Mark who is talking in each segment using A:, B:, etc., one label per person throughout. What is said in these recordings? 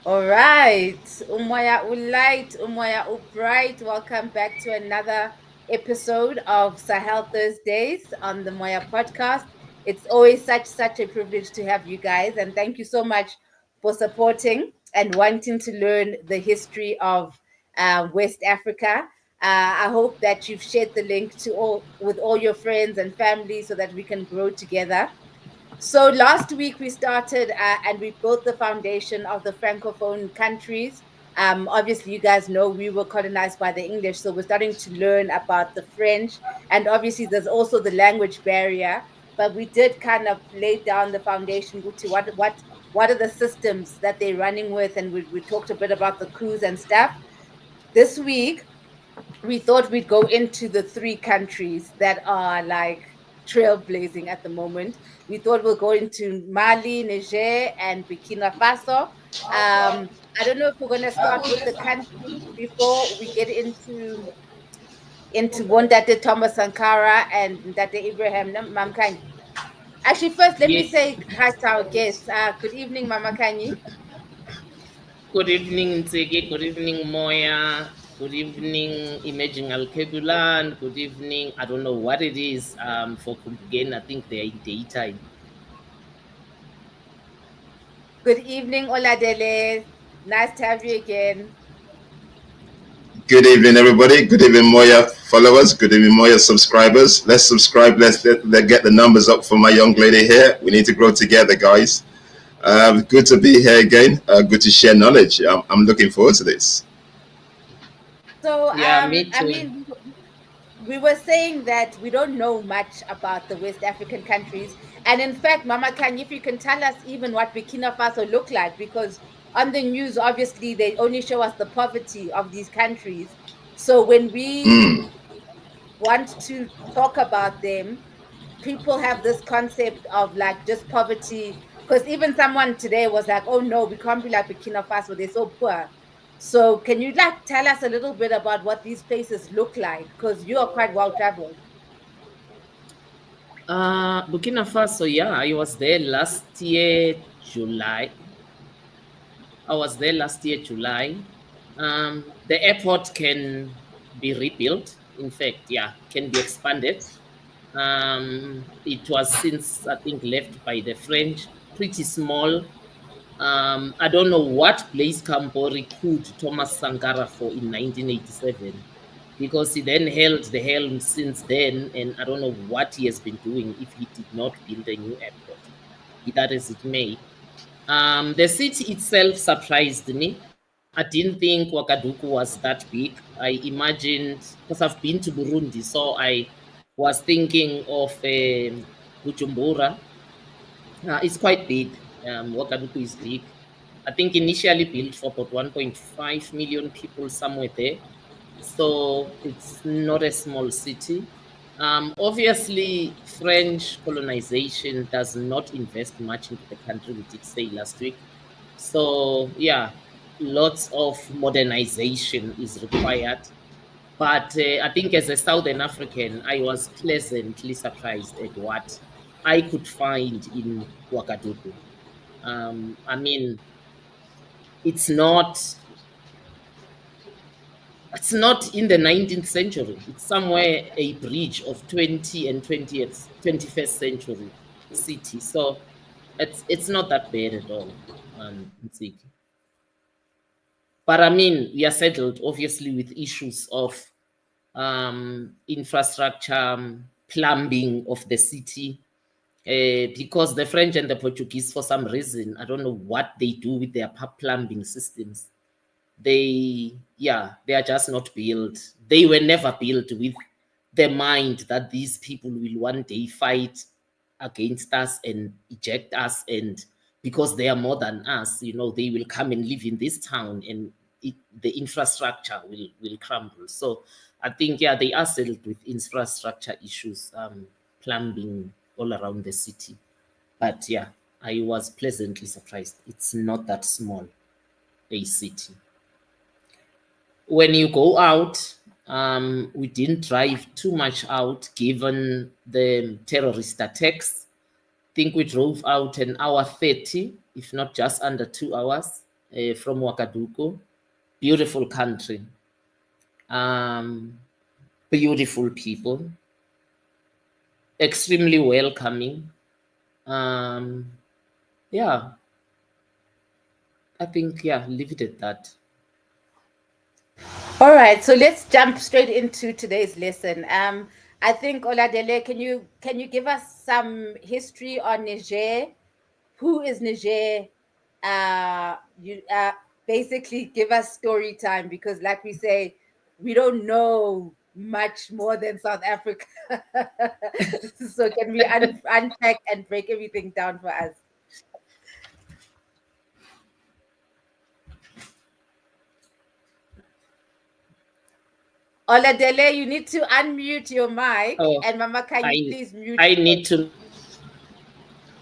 A: All right, Umoya Ulight, Umoya Ubright. Welcome back to another episode of Sahel Thursdays on the Moya podcast. It's always such a privilege to have you guys, and thank you so much for supporting and wanting to learn the history of West Africa. I hope that you've shared the link to all with all your friends and family so that we can grow together. So last week we started and we built the foundation of the francophone countries. Obviously, you guys know we were colonized by the English, so we're starting to learn about the French, and obviously there's also the language barrier. But we did kind of lay down the foundation to what are the systems that they're running with, and we talked a bit about the coups and stuff. This week we thought we'd go into the three countries that are like trailblazing at the moment. We thought we'll go into Mali, Niger, and Burkina Faso. I don't know if we're going to start with the countries before we get into one that did Thomas Sankara and that did Ibrahim Mamkani. Actually, first, let me
B: Yes.
A: say hi to our guests. Good evening, Mama Kanyi.
B: Good evening, Ntseki. Good evening, Moya. Good evening, Imaging Alkebulan. Good evening. I don't know what it is for Kumpugen. I think they're in daytime.
A: Good evening, Oladele. Nice to have you again.
C: Good evening, everybody. Good evening, Moya followers. Good evening, Moya subscribers. Let's subscribe. Let's get the numbers up for my young lady here. We need to grow together, guys. Good to be here again. Good to share knowledge. I'm looking forward to this.
A: So,
B: Yeah, me
A: I
B: too.
A: mean, we were saying that we don't know much about the West African countries. And in fact, Mama Kanye, if you can tell us even what Burkina Faso look like, because on the news, obviously, they only show us the poverty of these countries. So when we
C: Mm.
A: want to talk about them, people have this concept of like just poverty. Because even someone today was like, oh no, we can't be like Burkina Faso, they're so poor. So can you like tell us a little bit about what these places look like? Because you are quite well traveled.
B: Burkina Faso, yeah, I was there last year, July. I was there last year, July. The airport can be rebuilt. In fact, yeah, can be expanded. It was since, I think, left by the French, pretty small. I don't know what Blaise Compaoré could Thomas Sankara for in 1987, because he then held the helm since then, and I don't know what he has been doing if he did not build a new airport. Be that as it may. The city itself surprised me. I didn't think Ouagadougou was that big. I imagined, because I've been to Burundi, so I was thinking of Bujumbura. It's quite big. Ouagadougou is big. I think initially built for about 1.5 million people, somewhere there. So it's not a small city. Obviously, French colonization does not invest much into the country, we did say last week. So, yeah, lots of modernization is required. But I think as a Southern African, I was pleasantly surprised at what I could find in Ouagadougou. I mean, it's not it's not in the 19th century. It's somewhere a bridge of 20 and 20th, 21st century city. So it's not that bad at all. Nsiki. But I mean, we are settled obviously with issues of infrastructure, plumbing of the city, because the French and the Portuguese, for some reason, I don't know what they do with their plumbing systems. They are just not built. They were never built with the mind that these people will one day fight against us and eject us, and because they are more than us, they will come and live in this town, and the infrastructure will crumble. So I think, yeah, they are settled with infrastructure issues, plumbing all around the city. But yeah, I was pleasantly surprised. It's not that small a city. When you go out, we didn't drive too much out given the terrorist attacks. I think we drove out an hour 30, if not just under 2 hours. from Ouagadougou. Beautiful country. Beautiful people. Extremely welcoming. Yeah. I think, yeah, leave it at that.
A: All right, so let's jump straight into today's lesson. I think Oladele, can you give us some history on Niger? Who is Niger? You basically give us story time, because, like we say, we don't know much more than South Africa. So can we unpack and break everything down for us? Oladele, you need to unmute your mic.
B: Oh,
A: And Mama, can you please mute?
B: I need to.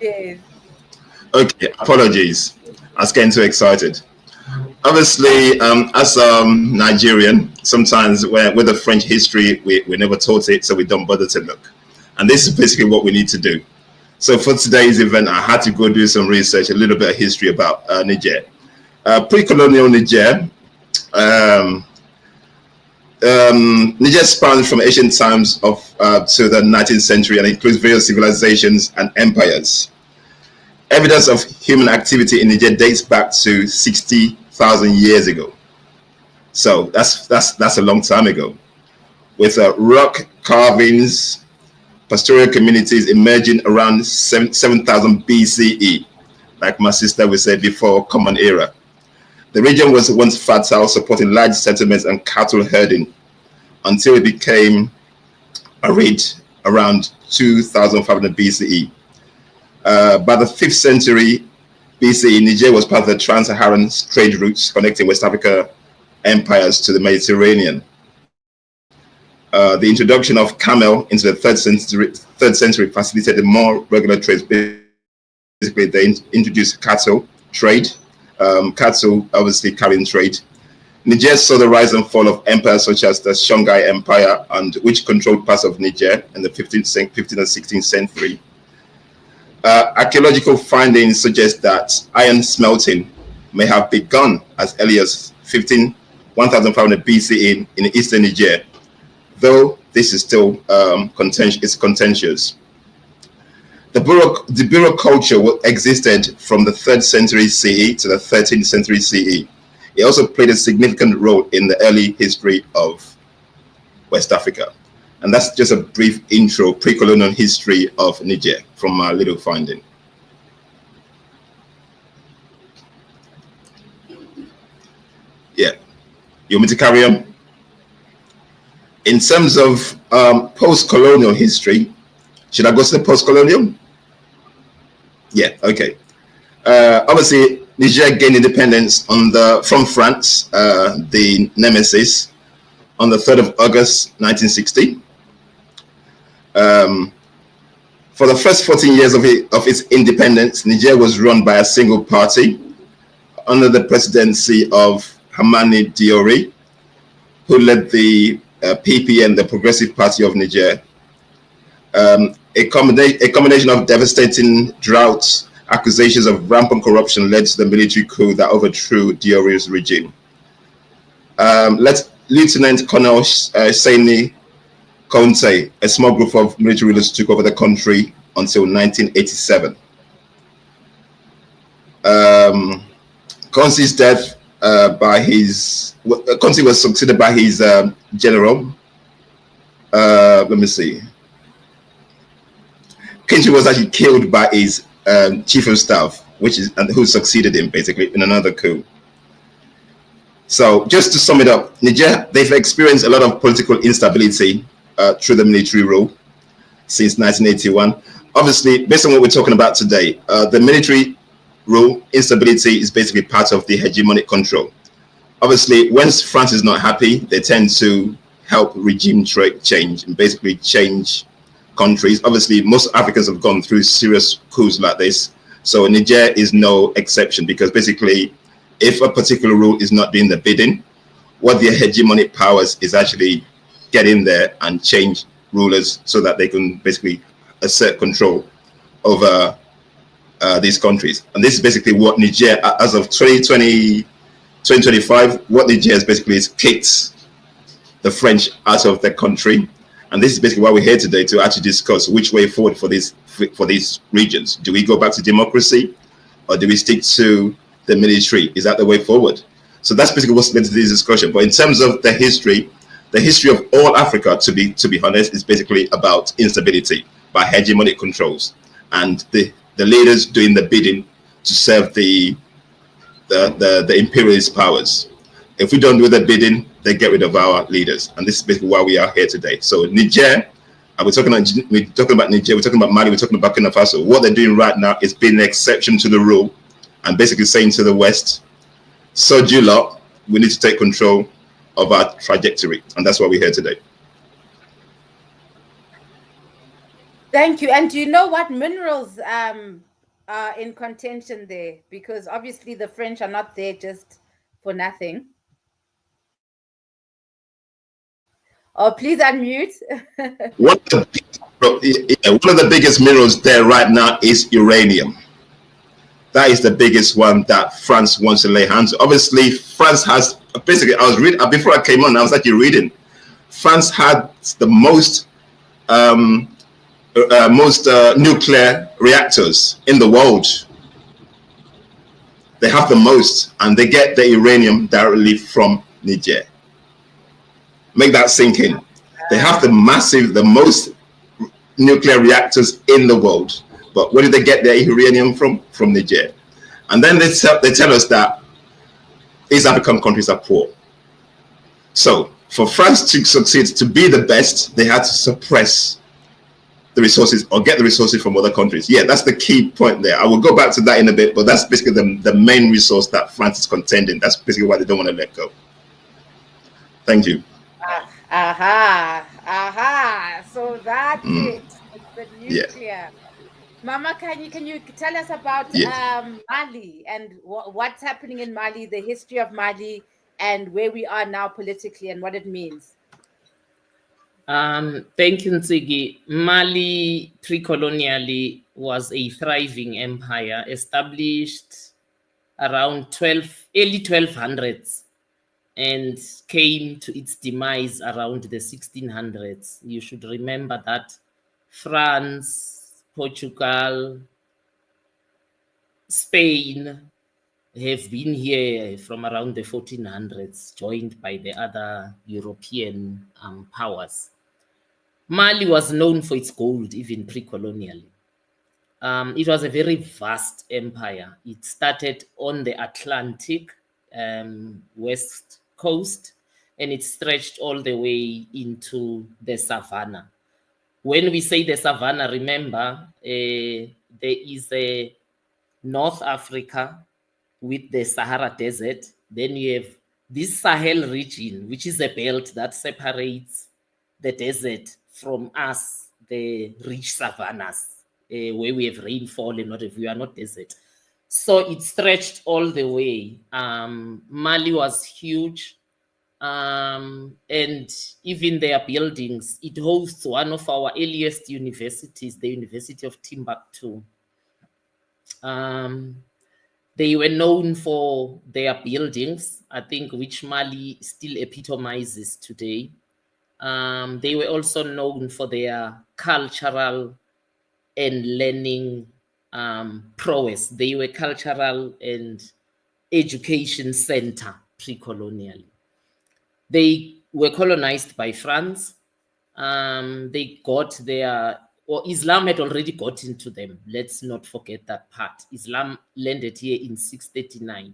A: Yes.
C: Okay, apologies. I was getting too excited. Obviously, as a Nigerian, sometimes with the French history, we never taught it, so we don't bother to look. And this is basically what we need to do. So for today's event, I had to go do some research, a little bit of history about Niger. Pre-colonial Niger. Niger spans from ancient times to the 19th century and includes various civilizations and empires. Evidence of human activity in Niger dates back to 60,000 years ago. So that's a long time ago. With rock carvings, pastoral communities emerging around 7,000 BCE, like my sister would say, before Common Era. The region was once fertile, supporting large settlements and cattle herding, until it became arid around 2,500 BCE. By the 5th century BCE, Niger was part of the trans-Saharan trade routes connecting West Africa empires to the Mediterranean. The introduction of camel into the 3rd century facilitated more regular trades. Basically, they introduced cattle trade. Cattle obviously carrying trade. Niger saw the rise and fall of empires such as the Songhai Empire, which controlled parts of Niger in the 15th and 16th century. Archaeological findings suggest that iron smelting may have begun as early as 1,500 BCE in eastern Niger, though this is still contentious. The Bureau culture existed from the 3rd century CE to the 13th century CE. It also played a significant role in the early history of West Africa. And that's just a brief intro, pre-colonial history of Niger from my little finding. Yeah, you want me to carry on? In terms of post-colonial history, should I go to the post-colonial? Yeah, okay. Obviously, Niger gained independence from France, the nemesis, on the 3rd of August, 1960. For the first 14 years of its independence, Niger was run by a single party under the presidency of Hamani Diori, who led the PPN, the Progressive Party of Niger. A combination of devastating droughts, accusations of rampant corruption led to the military coup that overthrew Diori's regime. Lieutenant Colonel Sani Conte, a small group of military rulers, took over the country until 1987. Conte's death Conte was succeeded by his general. Let me see. Kinchi was actually killed by his chief of staff, who succeeded him basically in another coup. So just to sum it up, Niger, they've experienced a lot of political instability through the military rule since 1981. Obviously, based on what we're talking about today, the military rule instability is basically part of the hegemonic control. Obviously, once France is not happy, they tend to help regime change and basically change countries. Obviously, most Africans have gone through serious coups like this. So Niger is no exception, because basically, if a particular rule is not doing the bidding, what the hegemonic powers is actually get in there and change rulers so that they can basically assert control over these countries. And this is basically what Niger, as of 2025, what Niger is basically is kicked the French out of the country. And this is basically why we're here today, to actually discuss which way forward for these regions. Do we go back to democracy, or do we stick to the military? Is that the way forward? So that's basically what's led to this discussion. But in terms of the history of all Africa, to be honest, is basically about instability by hegemonic controls and the leaders doing the bidding to serve the imperialist powers. If we don't do the bidding, they get rid of our leaders, and this is basically why we are here today. So Niger, we're talking about Niger, we're talking about Mali, we're talking about Burkina Faso. What they're doing right now is being an exception to the rule, and basically saying to the West, so do you lot, we need to take control of our trajectory, and that's why we're here today.
A: Thank you. And do you know what minerals are in contention there? Because obviously the French are not there just for nothing. Oh, please unmute.
C: One of the biggest minerals there right now is uranium. That is the biggest one that France wants to lay hands on. Obviously, France has, basically, I was reading, before I came on, I was actually reading. France had the most nuclear reactors in the world. They have the most, and they get the uranium directly from Niger. Make that sink in. They have the most nuclear reactors in the world. But where did they get their uranium from? From Niger. And then they tell us that East African countries are poor. So for France to succeed, to be the best, they had to suppress the resources or get the resources from other countries. Yeah, that's the key point there. I will go back to that in a bit, but that's basically the main resource that France is contending. That's basically why they don't want to let go. Thank you.
A: So that's it. It's the nuclear. Yeah. Mama, can you tell us about Mali and what's happening in Mali, the history of Mali, and where we are now politically and what it means?
B: Thank you, Ntsigi. Mali pre-colonially was a thriving empire established around early 1200s and came to its demise around the 1600s. You should remember that France, Portugal, Spain have been here from around the 1400s, joined by the other European powers. Mali was known for its gold, even pre-colonially. It was a very vast empire. It started on the Atlantic west coast, and it stretched all the way into the savannah. When we say the savannah, remember, there is a North Africa with the Sahara Desert. Then you have this Sahel region, which is a belt that separates the desert from us, the rich savannas, where we have rainfall and not if we are not desert. So it stretched all the way. Mali was huge. And even their buildings, it hosts one of our earliest universities, the University of Timbuktu. They were known for their buildings, I think, which Mali still epitomizes today. They were also known for their cultural and learning prowess. They were cultural and education center pre-colonially. They were colonized by France. They got Islam had already got into them. Let's not forget that part. Islam landed here in 639.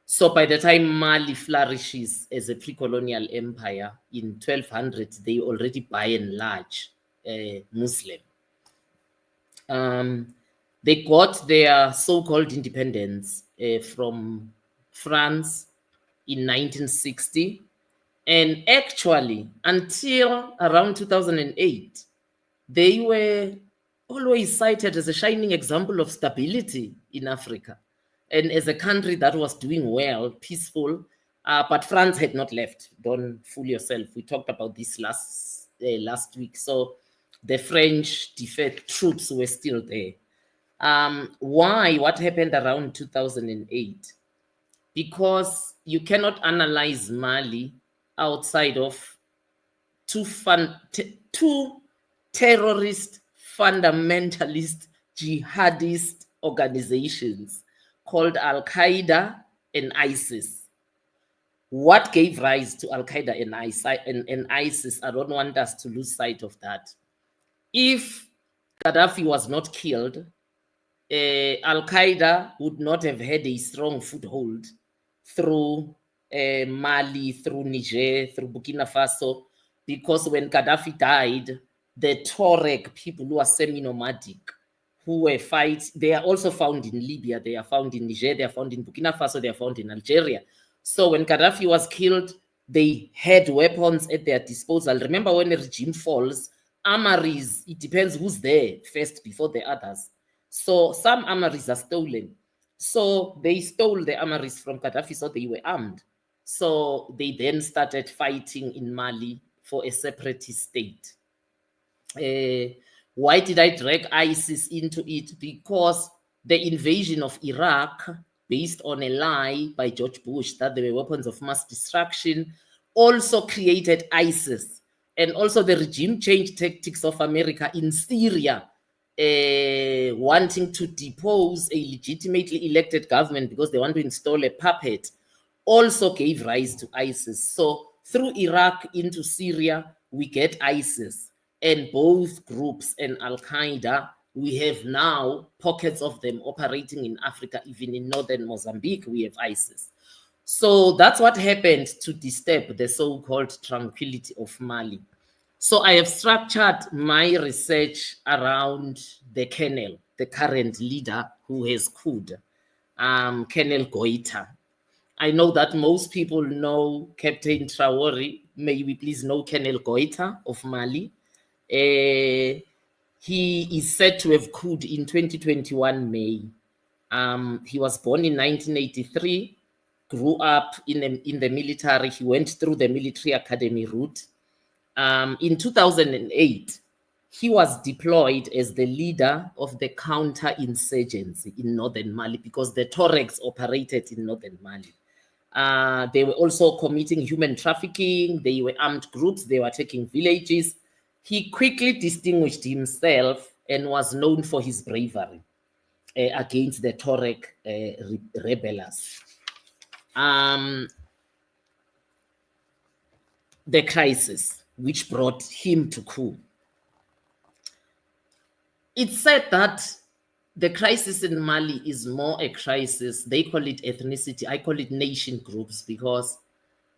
B: So by the time Mali flourishes as a pre-colonial empire in 1200, they already by and large Muslim. They got their so-called independence from France in 1960. And actually, until around 2008, they were always cited as a shining example of stability in Africa and as a country that was doing well, peaceful, but France had not left. Don't fool yourself. We talked about this last week. So the French deferred troops were still there. Why? What happened around 2008? Because you cannot analyze Mali outside of two terrorist, fundamentalist, jihadist organizations called Al-Qaeda and ISIS. What gave rise to Al-Qaeda and ISIS? I don't want us to lose sight of that. If Gaddafi was not killed, Al-Qaeda would not have had a strong foothold through Mali, through Niger, through Burkina Faso, because when Gaddafi died, the Tuareg people who are semi-nomadic, who were they are also found in Libya, they are found in Niger, they are found in Burkina Faso, they are found in Algeria. So when Gaddafi was killed, they had weapons at their disposal. Remember, when a regime falls, armories, it depends who's there first before the others. So some armories are stolen. So they stole the armories from Gaddafi, so they were armed. So they then started fighting in Mali for a separatist state. Why did I drag ISIS into it? Because the invasion of Iraq, based on a lie by George Bush that there were weapons of mass destruction, also created ISIS. And also the regime change tactics of America in Syria, wanting to depose a legitimately elected government because they want to install a puppet, also gave rise to ISIS. So through Iraq into Syria, we get ISIS. And both groups and Al-Qaeda, we have now pockets of them operating in Africa, even in northern Mozambique, we have ISIS. So that's what happened to disturb the so-called tranquility of Mali. So I have structured my research around the colonel, the current leader who has couped, Colonel GOITA. I know that most people know Captain Traoré. May we please know Colonel GOITA of Mali. He is said to have couped in 2021 May. He was born in 1983, grew up in the military. He went through the military academy route. In 2008, he was deployed as the leader of the counter-insurgency in northern Mali because the Tuaregs operated in northern Mali. They were also committing human trafficking. They were armed groups. They were taking villages. He quickly distinguished himself and was known for his bravery against the Tuareg rebels. The crisis which brought him to coup. It's said that the crisis in Mali is more a crisis. They call it ethnicity. I call it nation groups because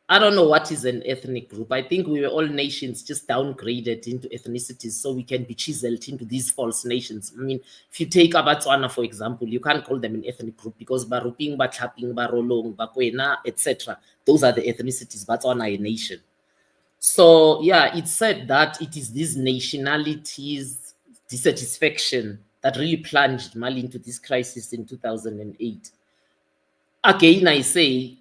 B: I don't know what is an ethnic group. I think we were all nations just downgraded into ethnicities so we can be chiseled into these false nations. I mean, if you take Abatswana, for example, you can't call them an ethnic group because Baruping, Batlaping, Barolong, Bakwena, etc. Those are the ethnicities. Batswana a nation. So, yeah, it's said that it is these nationalities' dissatisfaction that really plunged Mali into this crisis in 2008. Again, I say,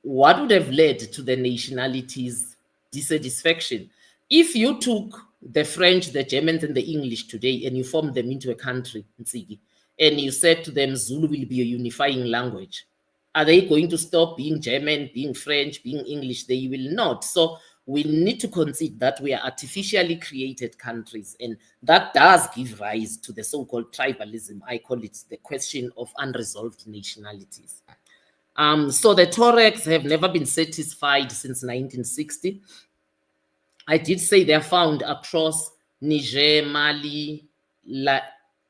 B: what would have led to the nationalities' dissatisfaction? If you took the French, the Germans, and the English today and you formed them into a country, and you said to them, Zulu will be a unifying language, are they going to stop being German, being French, being English? They will not. So we need to concede that we are artificially created countries, and that does give rise to the so-called tribalism. I call it the question of unresolved nationalities. So the Tuaregs have never been satisfied since 1960. I did say they're found across Niger, Mali,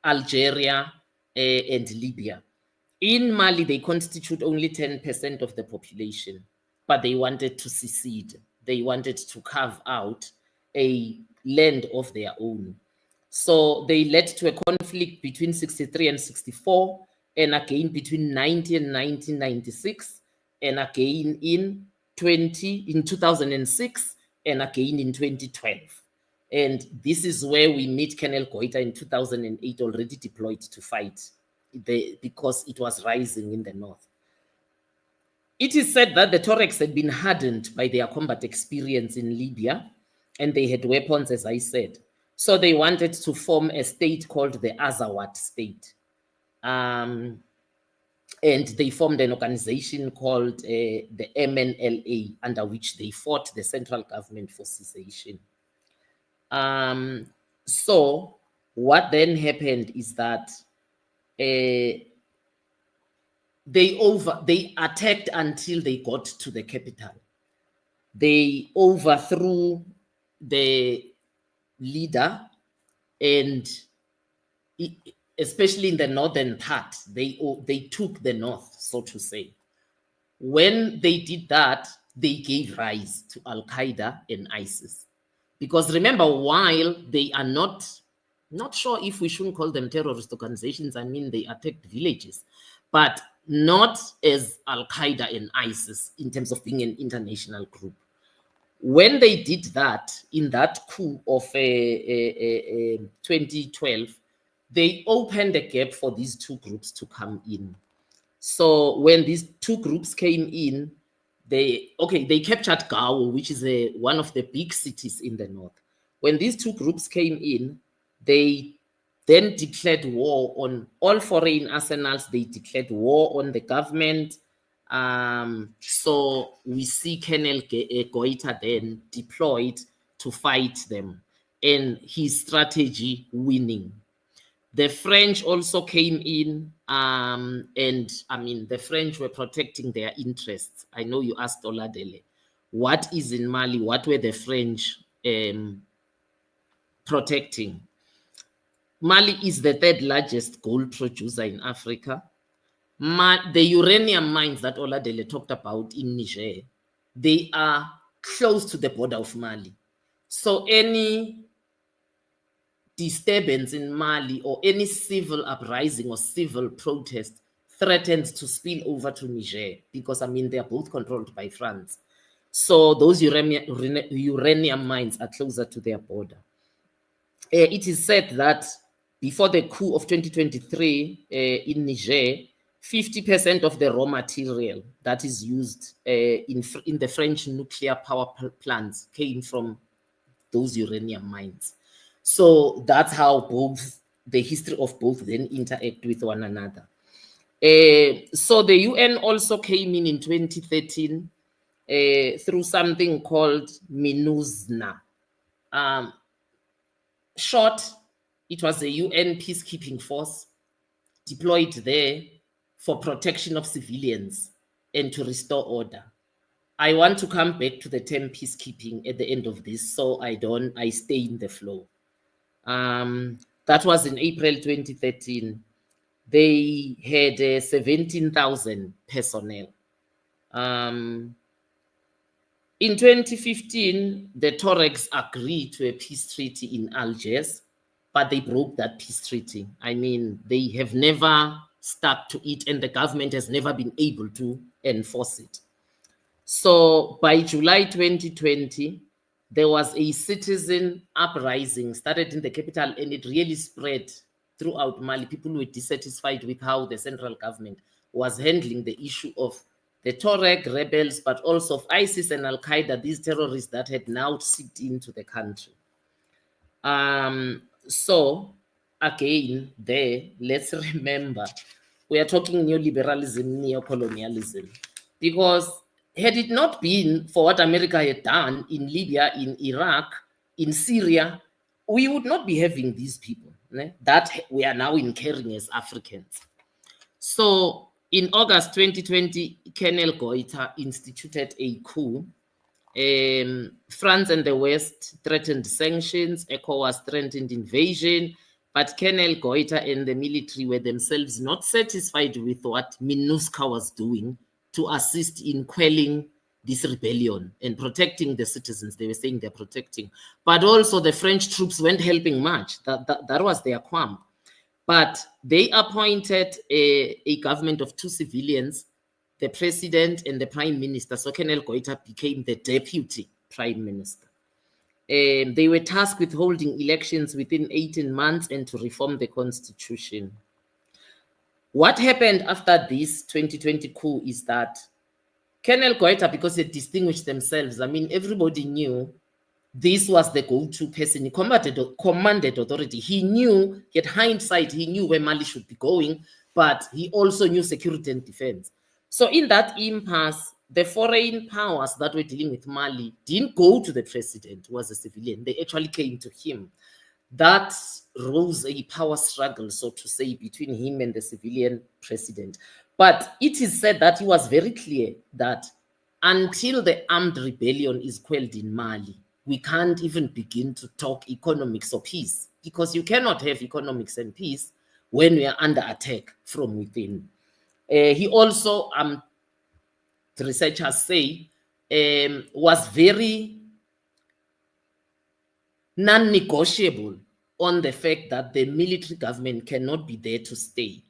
B: Algeria, and Libya. In Mali, they constitute only 10% of the population, but they wanted to secede. They wanted to carve out a land of their own. So they led to a conflict between 63 and 64, and again between 90 and 1996, and again in 2006, and again in 2012. And this is where we meet Colonel GOITA in 2008, already deployed to fight because it was rising in the north. It is said that the Tuaregs had been hardened by their combat experience in Libya, and they had weapons, as I said. So they wanted to form a state called the Azawad state. and they formed an organization called the MNLA, under which they fought the central government for cessation. So what then happened is that they attacked until they got to the capital. They overthrew the leader, and especially in the northern part, they took the north, so to say. When they did that, they gave rise to Al-Qaeda and ISIS. Because remember, while they are not sure if we shouldn't call them terrorist organizations, I mean, they attacked villages, but not as Al-Qaeda and ISIS in terms of being an international group. When they did that, in that coup of 2012, they opened a gap for these two groups to come in. So when these two groups came in, they captured Gao, which is one of the big cities in the north. When these two groups came in, they then declared war on all foreign arsenals. They declared war on the government. So we see Colonel GOITA then deployed to fight them, and his strategy winning. The French also came in, and I mean, the French were protecting their interests. I know you asked Oladele, what is in Mali? What were the French protecting? Mali is the third largest gold producer in Africa. The uranium mines that Oladele talked about in Niger, they are close to the border of Mali. So any disturbance in Mali or any civil uprising or civil protest threatens to spill over to Niger, because I mean, they are both controlled by France. So those uranium mines are closer to their border. It is said that before the coup of 2023 in Niger, 50% of the raw material that is used in the French nuclear power plants came from those uranium mines. So that's how the history of both then interact with one another. So the UN also came in 2013 through something called MINUSNA. Short, it was a UN peacekeeping force deployed there for protection of civilians and to restore order. I want to come back to the term peacekeeping at the end of this, so I stay in the flow. That was in April 2013. They had 17,000 personnel. In 2015, the Tuaregs agreed to a peace treaty in Algiers, but they broke that peace treaty. I mean, they have never stuck to it, and the government has never been able to enforce it. So by July 2020, there was a citizen uprising started in the capital, and it really spread throughout Mali. People were dissatisfied with how the central government was handling the issue of the Tuareg rebels, but also of ISIS and Al-Qaeda, these terrorists that had now seeped into the country. So again, let's remember, we are talking neoliberalism, neocolonialism, because had it not been for what America had done in Libya, in Iraq, in Syria, we would not be having these people that we are now incurring as Africans. So in August 2020, Colonel GOITA instituted a coup. France and the West threatened sanctions, ECOWAS threatened invasion, but Colonel GOITA and the military were themselves not satisfied with what MINUSCA was doing to assist in quelling this rebellion and protecting the citizens. They were saying they're protecting, but also the French troops weren't helping much. That was their qualm. But they appointed a government of two civilians, the president and the prime minister. So Colonel GOITA became the deputy prime minister. They were tasked with holding elections within 18 months and to reform the constitution. What happened after this 2020 coup is that Colonel GOITA, because they distinguished themselves, I mean, everybody knew this was the go-to person. He commanded authority. He knew, at hindsight, he knew where Mali should be going, but he also knew security and defense. So in that impasse, the foreign powers that were dealing with Mali didn't go to the president, who was a civilian. They actually came to him. That rose a power struggle, so to say, between him and the civilian president. But it is said that he was very clear that until the armed rebellion is quelled in Mali, we can't even begin to talk economics or peace, because you cannot have economics and peace when we are under attack from within. He also, the researchers say, was very non-negotiable on the fact that the military government cannot be there to stay.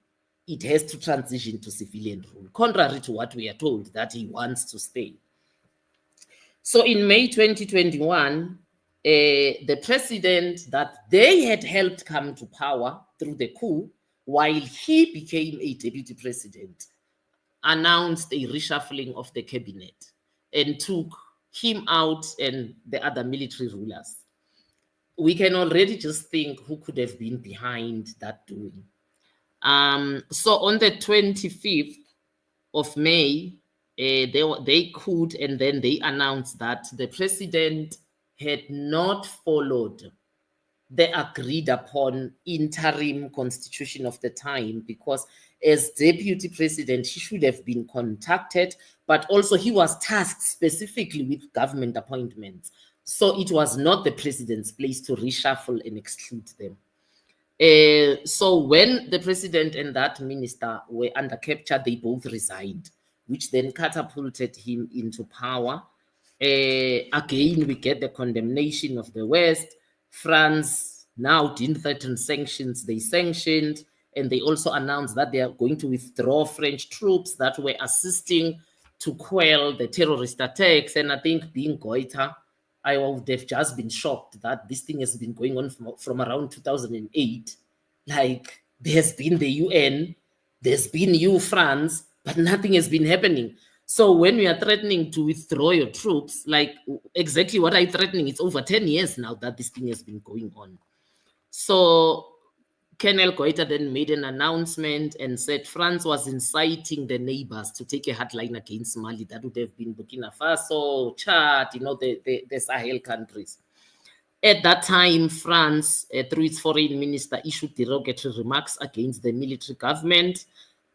B: It has to transition to civilian rule, contrary to what we are told that he wants to stay. So in May 2021, the president that they had helped come to power through the coup, while he became a deputy president, announced a reshuffling of the cabinet and took him out and the other military rulers. We can already just think who could have been behind that doing. So on the 25th of May, they could, and then they announced that the president had not followed the agreed upon interim constitution of the time, because as deputy president, he should have been contacted, but also he was tasked specifically with government appointments. So it was not the president's place to reshuffle and exclude them. So when the president and that minister were under capture, they both resigned, which then catapulted him into power. Again, we get the condemnation of the West. France now didn't threaten sanctions, they sanctioned, and they also announced that they are going to withdraw French troops that were assisting to quell the terrorist attacks. And I think, being GOITA, I would have just been shocked that this thing has been going on from around 2008. Like, there's been the UN, there's been you, France, but nothing has been happening. So when we are threatening to withdraw your troops, like, exactly what I'm threatening, it's over 10 years now that this thing has been going on. So Colonel GOITA then made an announcement and said France was inciting the neighbors to take a hard line against Mali. That would have been Burkina Faso, Chad, the Sahel countries. At that time, France, through its foreign minister, issued derogatory remarks against the military government,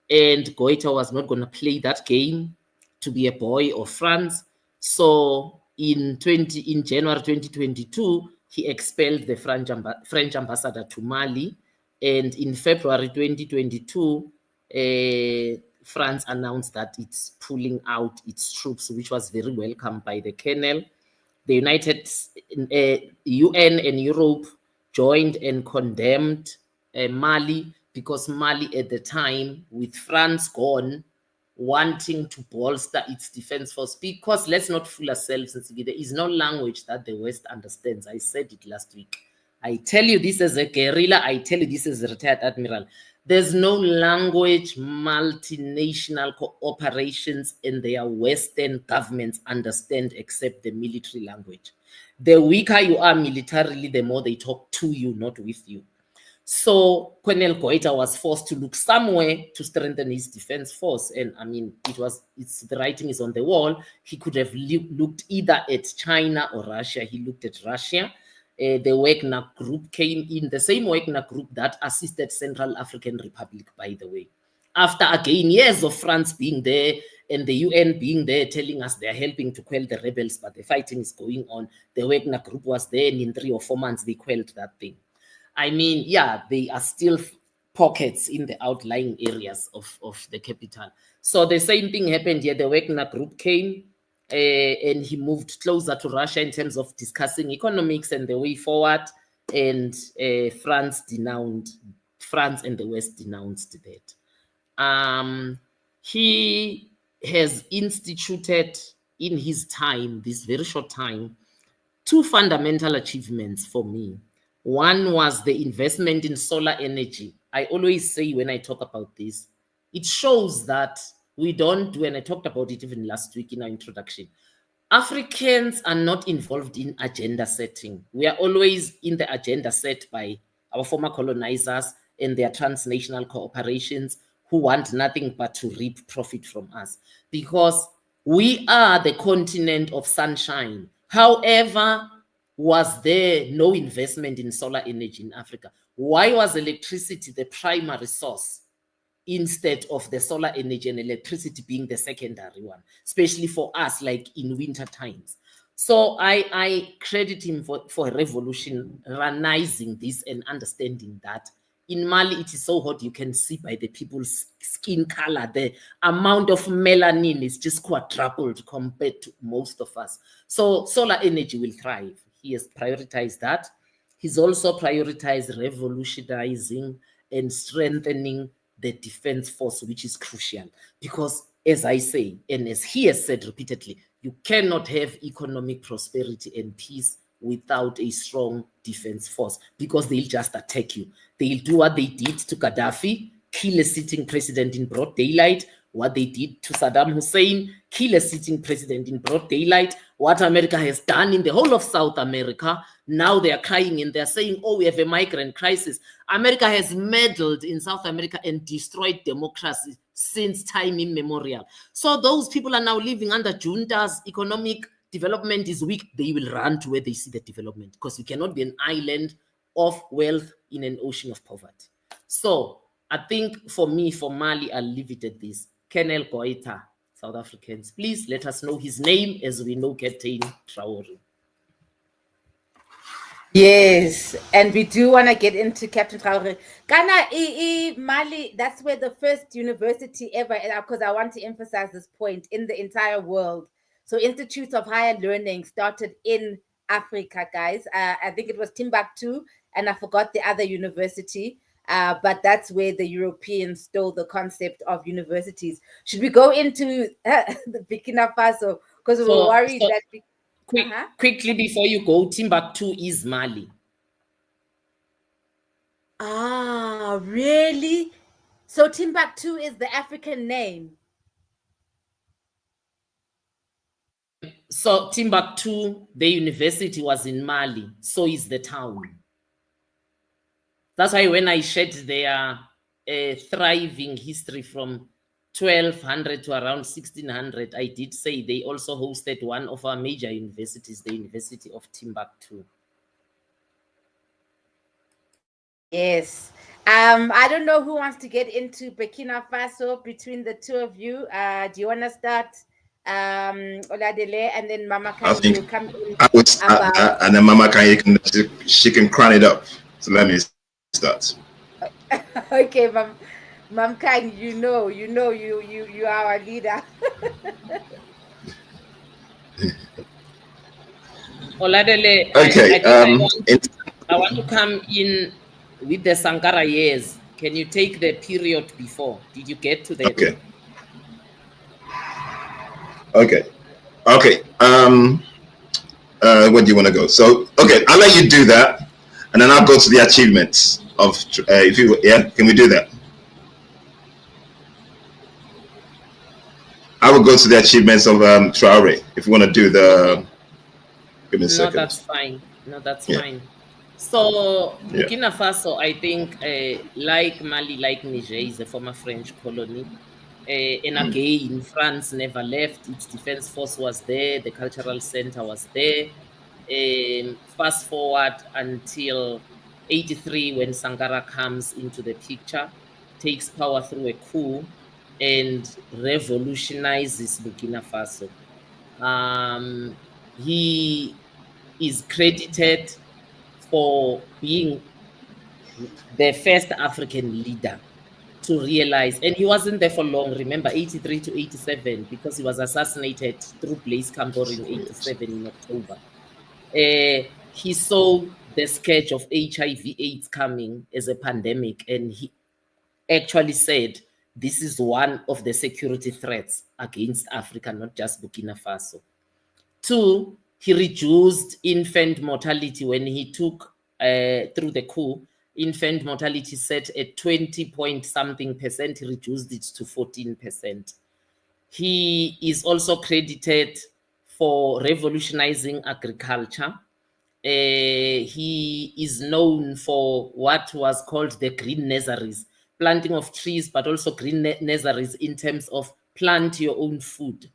B: and GOITA was not going to play that game to be a boy of France. So in January 2022, he expelled the French ambassador to Mali. And in February 2022, France announced that it's pulling out its troops, which was very welcomed by the colonel. The UN and Europe joined and condemned Mali, because Mali at the time, with France gone, wanting to bolster its defense force, because let's not fool ourselves, there is no language that the West understands. I said it last week. I tell you this as a guerrilla, I tell you this as a retired admiral. There's no language multinational cooperations and their Western governments understand except the military language. The weaker you are militarily, the more they talk to you, not with you. So Colonel GOITA was forced to look somewhere to strengthen his defense force. And I mean, the writing is on the wall. He could have looked either at China or Russia. He looked at Russia. The Wagner group came in, the same Wagner group that assisted Central African Republic, by the way. After, again, years of France being there and the UN being there telling us they're helping to quell the rebels, but the fighting is going on, the Wagner group was there, and in 3 or 4 months, they quelled that thing. I mean, yeah, they are still pockets in the outlying areas of the capital. So the same thing happened here. The Wagner group came, and he moved closer to Russia in terms of discussing economics and the way forward. And France and the West denounced that. He has instituted in his time, this very short time, 2 fundamental achievements for me. One was the investment in solar energy. I always say when I talk about this, it shows that we don't do, and I talked about it even last week in our introduction, Africans are not involved in agenda setting. We are always in the agenda set by our former colonizers and their transnational corporations, who want nothing but to reap profit from us, because we are the continent of sunshine. However, was there no investment in solar energy in Africa? Why was electricity the primary source instead of the solar energy and electricity being the secondary one, especially for us, like in winter times? So I credit him for revolutionizing this and understanding that in Mali, it is so hot, you can see by the people's skin color, the amount of melanin is just quadrupled compared to most of us. So solar energy will thrive. He has prioritized that. He's also prioritized revolutionizing and strengthening the defense force, which is crucial. Because as I say, and as he has said repeatedly, you cannot have economic prosperity and peace without a strong defense force, because they'll just attack you. They'll do what they did to Gaddafi, kill a sitting president in broad daylight. What they did to Saddam Hussein, kill a sitting president in broad daylight. What America has done in the whole of South America. Now they are crying and they're saying, oh, we have a migrant crisis. America has meddled in South America and destroyed democracy since time immemorial. So those people are now living under juntas. Economic development is weak. They will run to where they see the development, because we cannot be an island of wealth in an ocean of poverty. So I think for me, for Mali, I'll leave it at this. Colonel GOＩTA, South Africans, please let us know his name as we know Captain Traoré.
A: Yes, and we do want to get into Captain Traoré. Ghana, Mali, that's where the first university ever, because I want to emphasize this point, in the entire world. So institutes of higher learning started in Africa, guys. I think it was Timbuktu, and I forgot the other university. But that's where the Europeans stole the concept of universities. Should we go into the Burkina Faso? Because we were worried that...
B: Quickly before you go, Timbuktu is Mali.
A: Ah, really? So Timbuktu is the African name?
B: So Timbuktu, the university was in Mali, so is the town. That's why when I shared their thriving history from 1200 to around 1600, I did say they also hosted one of our major universities, the University of Timbuktu.
A: Yes. I don't know who wants to get into Burkina Faso between the two of you. Do you want to start, Oladele, and then Mama Kanye will come in?
C: And then Mama Kanye, she can crown it up. So let me start.
A: Okay, Mam Kanye, you are our leader.
B: Oladele,
C: okay.
B: I want to come in with the Sankara years. Can you take the period before? Did you get to that?
C: Okay. Where do you want to go? So, okay, I'll let you do that, and then I'll go to the achievements of, can we do that? I will go to the achievements of Traoré, if you want to do the, give me a second.
B: No, that's fine. No, that's fine. So Burkina Faso, I think, like Mali, like Niger, is a former French colony. And again, France never left. Its defense force was there. The cultural center was there. Fast forward until 83, when Sankara comes into the picture, takes power through a coup, and revolutionizes Burkina Faso. He is credited for being the first African leader to realize, and he wasn't there for long, remember, 83 to 87, because he was assassinated through Blaise Compaoré in 87 in October. He saw the scourge of HIV/AIDS coming as a pandemic, and he actually said, this is one of the security threats against Africa, not just Burkina Faso. 2, he reduced infant mortality when he took, through the coup, infant mortality set at 20-point-something%, he reduced it to 14%. He is also credited for revolutionizing agriculture. He is known for what was called the green nurseries, planting of trees, but also green nurseries in terms of plant your own food.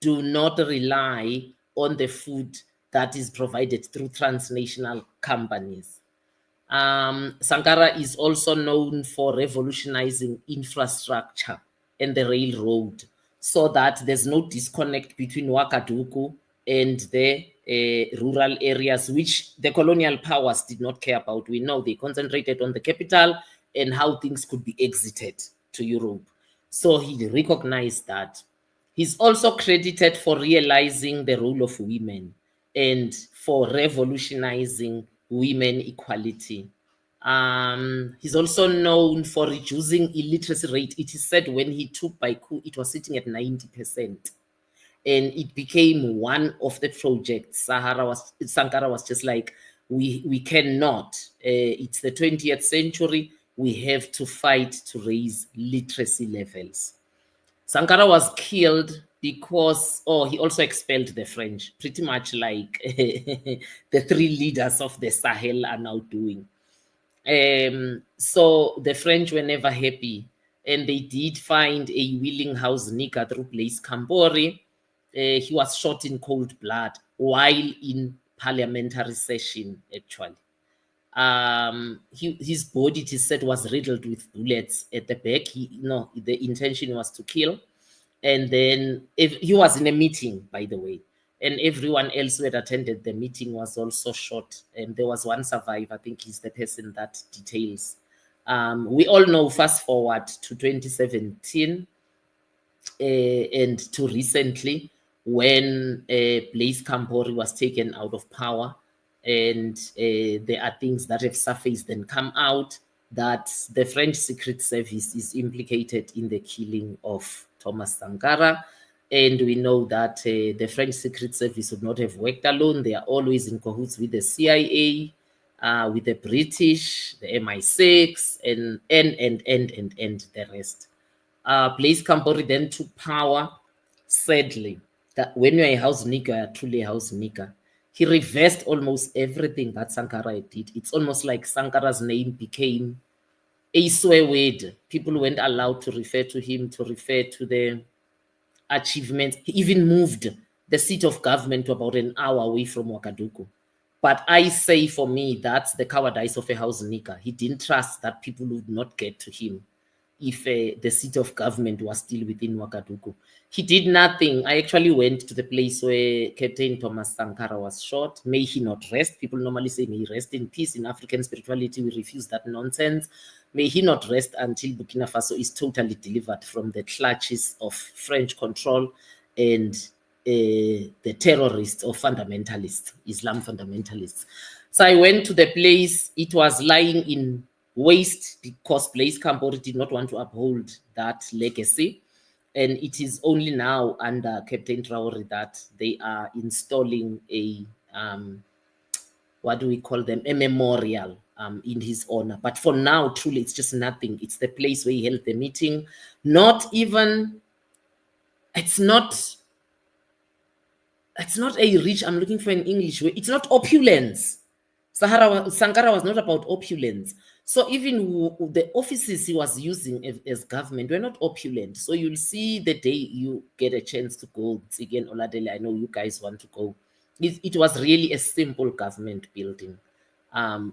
B: Do not rely on the food that is provided through transnational companies. Sankara is also known for revolutionizing infrastructure and the railroad so that there's no disconnect between Ouagadougou and the rural areas, which the colonial powers did not care about. We know they concentrated on the capital and how things could be exited to Europe. So he recognized that. He's also credited for realizing the role of women and for revolutionizing women equality. He's also known for reducing illiteracy rate. It is said when he took by coup, it was sitting at 90%. And it became one of the projects. Sankara was just like, we cannot. It's the 20th century. We have to fight to raise literacy levels. Sankara was killed because, he also expelled the French, pretty much like the three leaders of the Sahel are now doing. So the French were never happy, and they did find a willing house nigger through Blaise Compaoré. He was shot in cold blood while in parliamentary session, actually. His body, it is said, was riddled with bullets at the back. The intention was to kill. And then he was in a meeting, by the way, and everyone else who had attended the meeting was also shot. And there was one survivor. I think he's the person that details. We all know, fast forward to 2017 and to recently, when Blaise Compaoré was taken out of power, and there are things that have surfaced and come out that the French Secret Service is implicated in the killing of Thomas Sankara. And we know that the French Secret Service would not have worked alone. They are always in cahoots with the CIA, with the British, the MI6, and the rest. Blaise Compaoré then took power. Sadly, that when you're a house nigger, you're truly a house nigger. He reversed almost everything that Sankara did. It's almost like Sankara's name became a swear word. People weren't allowed to refer to him, to refer to the achievements. He even moved the seat of government to about an hour away from Ouagadougou. But I say, for me, that's the cowardice of a house nigger. He didn't trust that people would not get to him if the seat of government was still within Ouagadougou. He did nothing. I actually went to the place where Captain Thomas Sankara was shot. May he not rest. People normally say, may he rest in peace. In African spirituality, we refuse that nonsense. May he not rest until Burkina Faso is totally delivered from the clutches of French control and the terrorists or fundamentalists, Islam fundamentalists. So I went to the place. It was lying in waste because Blaise Compaoré did not want to uphold that legacy. And it is only now under Captain Traoré that they are installing a, what do we call them, a memorial in his honor. But for now, truly, it's just nothing. It's the place where he held the meeting. Not even, it's not a rich, I'm looking for an English word. It's not opulence. Sankara was not about opulence. So even the offices he was using as government were not opulent. So you'll see the day you get a chance to go, again, Oladele, I know you guys want to go. It was really a simple government building,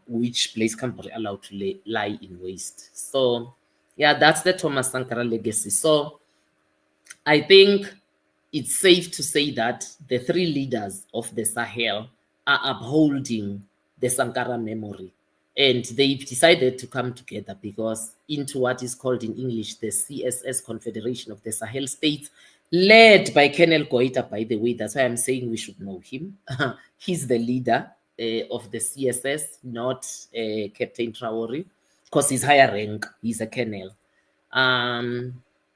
B: which Blaise Compaoré allowed to lie in waste. So yeah, that's the Thomas Sankara legacy. So I think it's safe to say that the three leaders of the Sahel are upholding the Sankara memory. And they've decided to come together because into what is called in English, the CSS Confederation of the Sahel States, led by Colonel GOＩTA, by the way. That's why I'm saying we should know him. He's the leader of the CSS, not Captain Traoré, because he's higher rank. He's a colonel.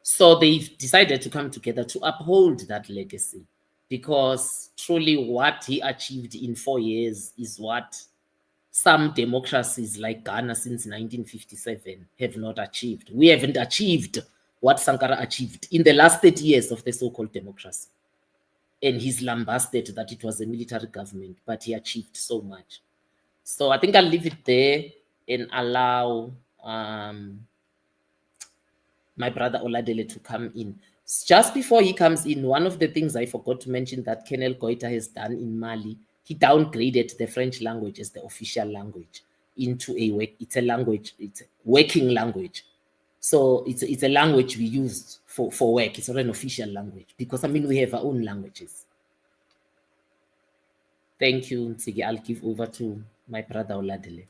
B: So they've decided to come together to uphold that legacy, because truly what he achieved in 4 years is what some democracies like Ghana since 1957 have not achieved. We haven't achieved what Sankara achieved in the last 30 years of the so-called democracy. And he's lambasted that it was a military government, but he achieved so much. So I think I'll leave it there and allow my brother Oladele to come in. Just before he comes in, one of the things I forgot to mention that Colonel GOITA has done in Mali, he downgraded the French language as the official language into it's a language, it's a working language. So it's a language we use for work. It's not an official language because, I mean, we have our own languages. Thank you, Nsigi. I'll give over to my brother Oladele.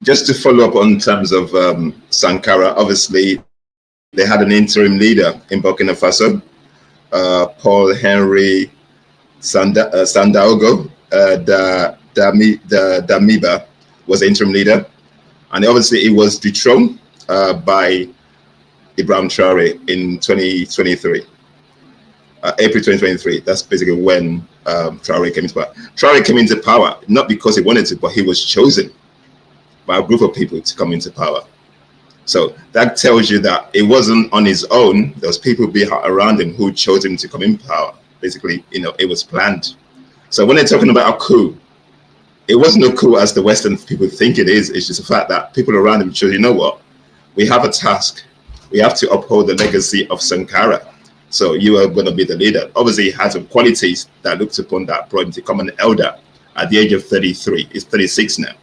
C: Just to follow up on terms of Sankara, obviously they had an interim leader in Burkina Faso, Paul Henry Sandaogo Damiba was the interim leader, and obviously it was dethroned by Ibrahim Traoré in 2023. April 2023. That's basically when Traoré came into power. Traoré came into power not because he wanted to, but he was chosen by a group of people to come into power. So that tells you that it wasn't on his own. There was people around him who chose him to come in power. Basically, it was planned. So when they're talking about a coup, it wasn't a coup as the Western people think it is. It's just the fact that people around him chose, you know what? We have a task. We have to uphold the legacy of Sankara. So you are going to be the leader. Obviously, he has some qualities that looked upon that, brought him to become an elder at the age of 33. He's 36 now.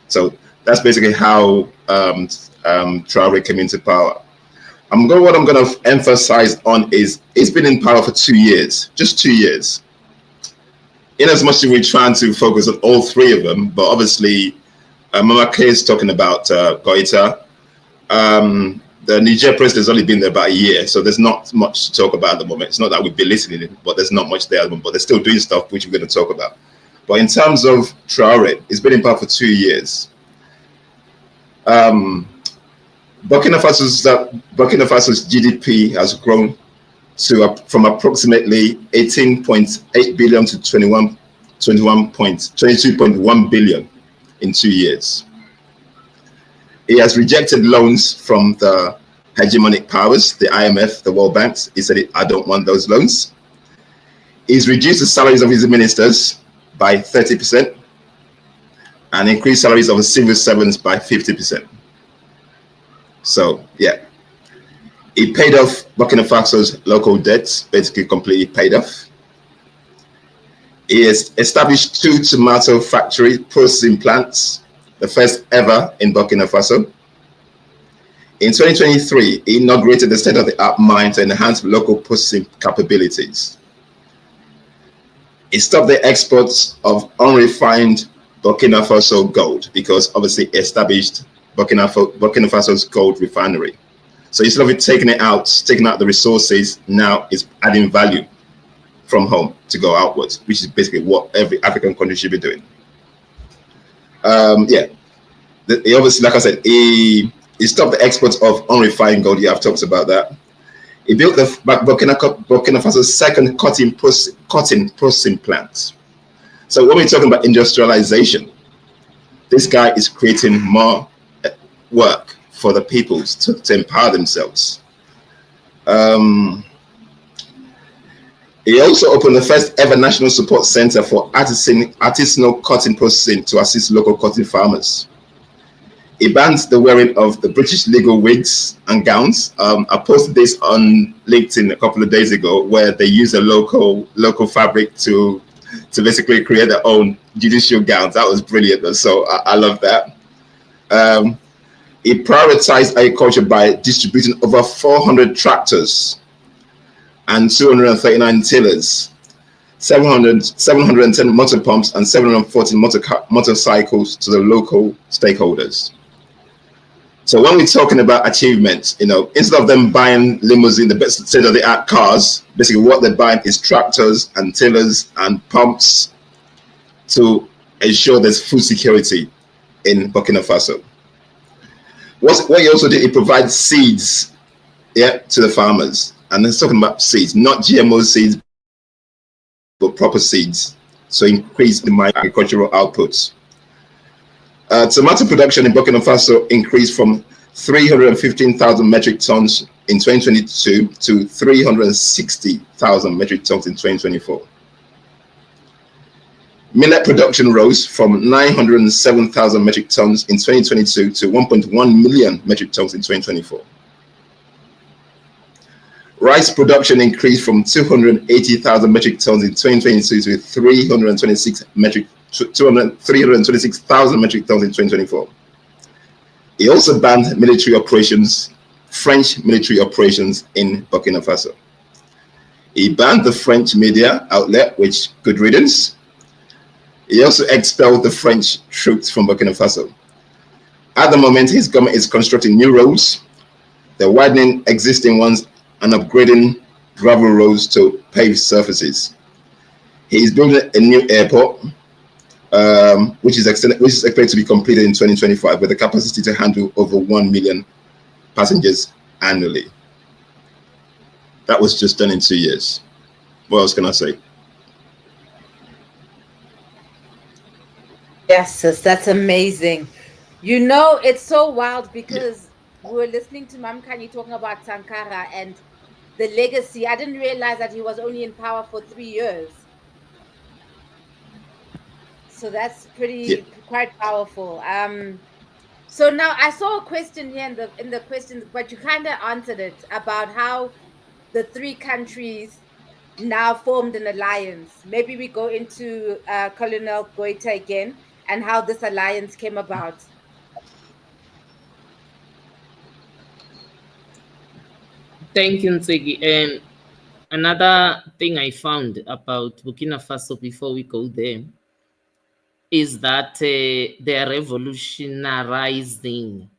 C: So that's basically how Traoré came into power. What I'm going to emphasize on is he's been in power for 2 years, just 2 years. In as much as we're trying to focus on all three of them, but obviously, Mama K is talking about GOITA. The Niger president has only been there about a year, so there's not much to talk about at the moment. It's not that we've been listening, but there's not much there at the moment, but they're still doing stuff which we're going to talk about. But in terms of Traoré, he's been in power for 2 years. Burkina Faso's GDP has grown from approximately 18.8 billion to 22.1 billion in 2 years. He has rejected loans from the hegemonic powers, the IMF, the World Banks. He said, I don't want those loans. He's reduced the salaries of his ministers by 30% and increased salaries of the civil servants by 50%. So, yeah. He paid off Burkina Faso's local debts, basically completely paid off. He has established 2 tomato factory processing plants, the first ever in Burkina Faso. In 2023, he inaugurated the state-of-the-art mine to enhance local processing capabilities. He stopped the exports of unrefined Burkina Faso gold because obviously he established Burkina Faso's gold refinery. So instead of it taking out the resources, now it's adding value from home to go outwards, which is basically what every African country should be doing. He obviously, like I said, he stopped the exports of unrefined gold. Yeah, I've talked about that. He built the Burkina Faso's second cotton processing plant. So when we're talking about industrialization, this guy is creating more work for the peoples to empower themselves. He also opened the first ever national support center for artisanal cotton processing to assist local cotton farmers. He banned the wearing of the British legal wigs and gowns. I posted this on LinkedIn a couple of days ago, where they use a local fabric to basically create their own judicial gowns. That was brilliant. So I love that. He prioritized agriculture by distributing over 400 tractors and 239 tillers, 710 motor pumps, and 740 motorcycles to the local stakeholders. So when we're talking about achievements, instead of them buying limousine, the best state-of-the-art cars, basically what they're buying is tractors and tillers and pumps to ensure there's food security in Burkina Faso. What he also did, he provides seeds, to the farmers. And he's talking about seeds, not GMO seeds, but proper seeds. So increase the agricultural outputs. Tomato production in Burkina Faso increased from 315,000 metric tons in 2022 to 360,000 metric tons in 2024. Millet production rose from 907,000 metric tons in 2022 to 1.1 million metric tons in 2024. Rice production increased from 280,000 metric tons in 2022 to 326,000 metric tons in 2024. He also banned French military operations in Burkina Faso. He banned the French media outlet, which good riddance. He also expelled the French troops from Burkina Faso. At the moment, his government is constructing new roads. They're widening existing ones and upgrading gravel roads to paved surfaces. He is building a new airport, which is expected to be completed in 2025 with the capacity to handle over 1 million passengers annually. That was just done in 2 years. What else can I say?
A: Yes, sis, that's amazing. You know, it's so wild because we were listening to Mam Kanye talking about Sankara and the legacy. I didn't realize that he was only in power for 3 years. So that's quite powerful. So now I saw a question here in the questions, but you kind of answered it about how the 3 countries now formed an alliance. Maybe we go into Colonel GOITA again and how this alliance came about.
B: Thank you, Nsegi. And another thing I found about Burkina Faso before we go there is that they are revolutionizing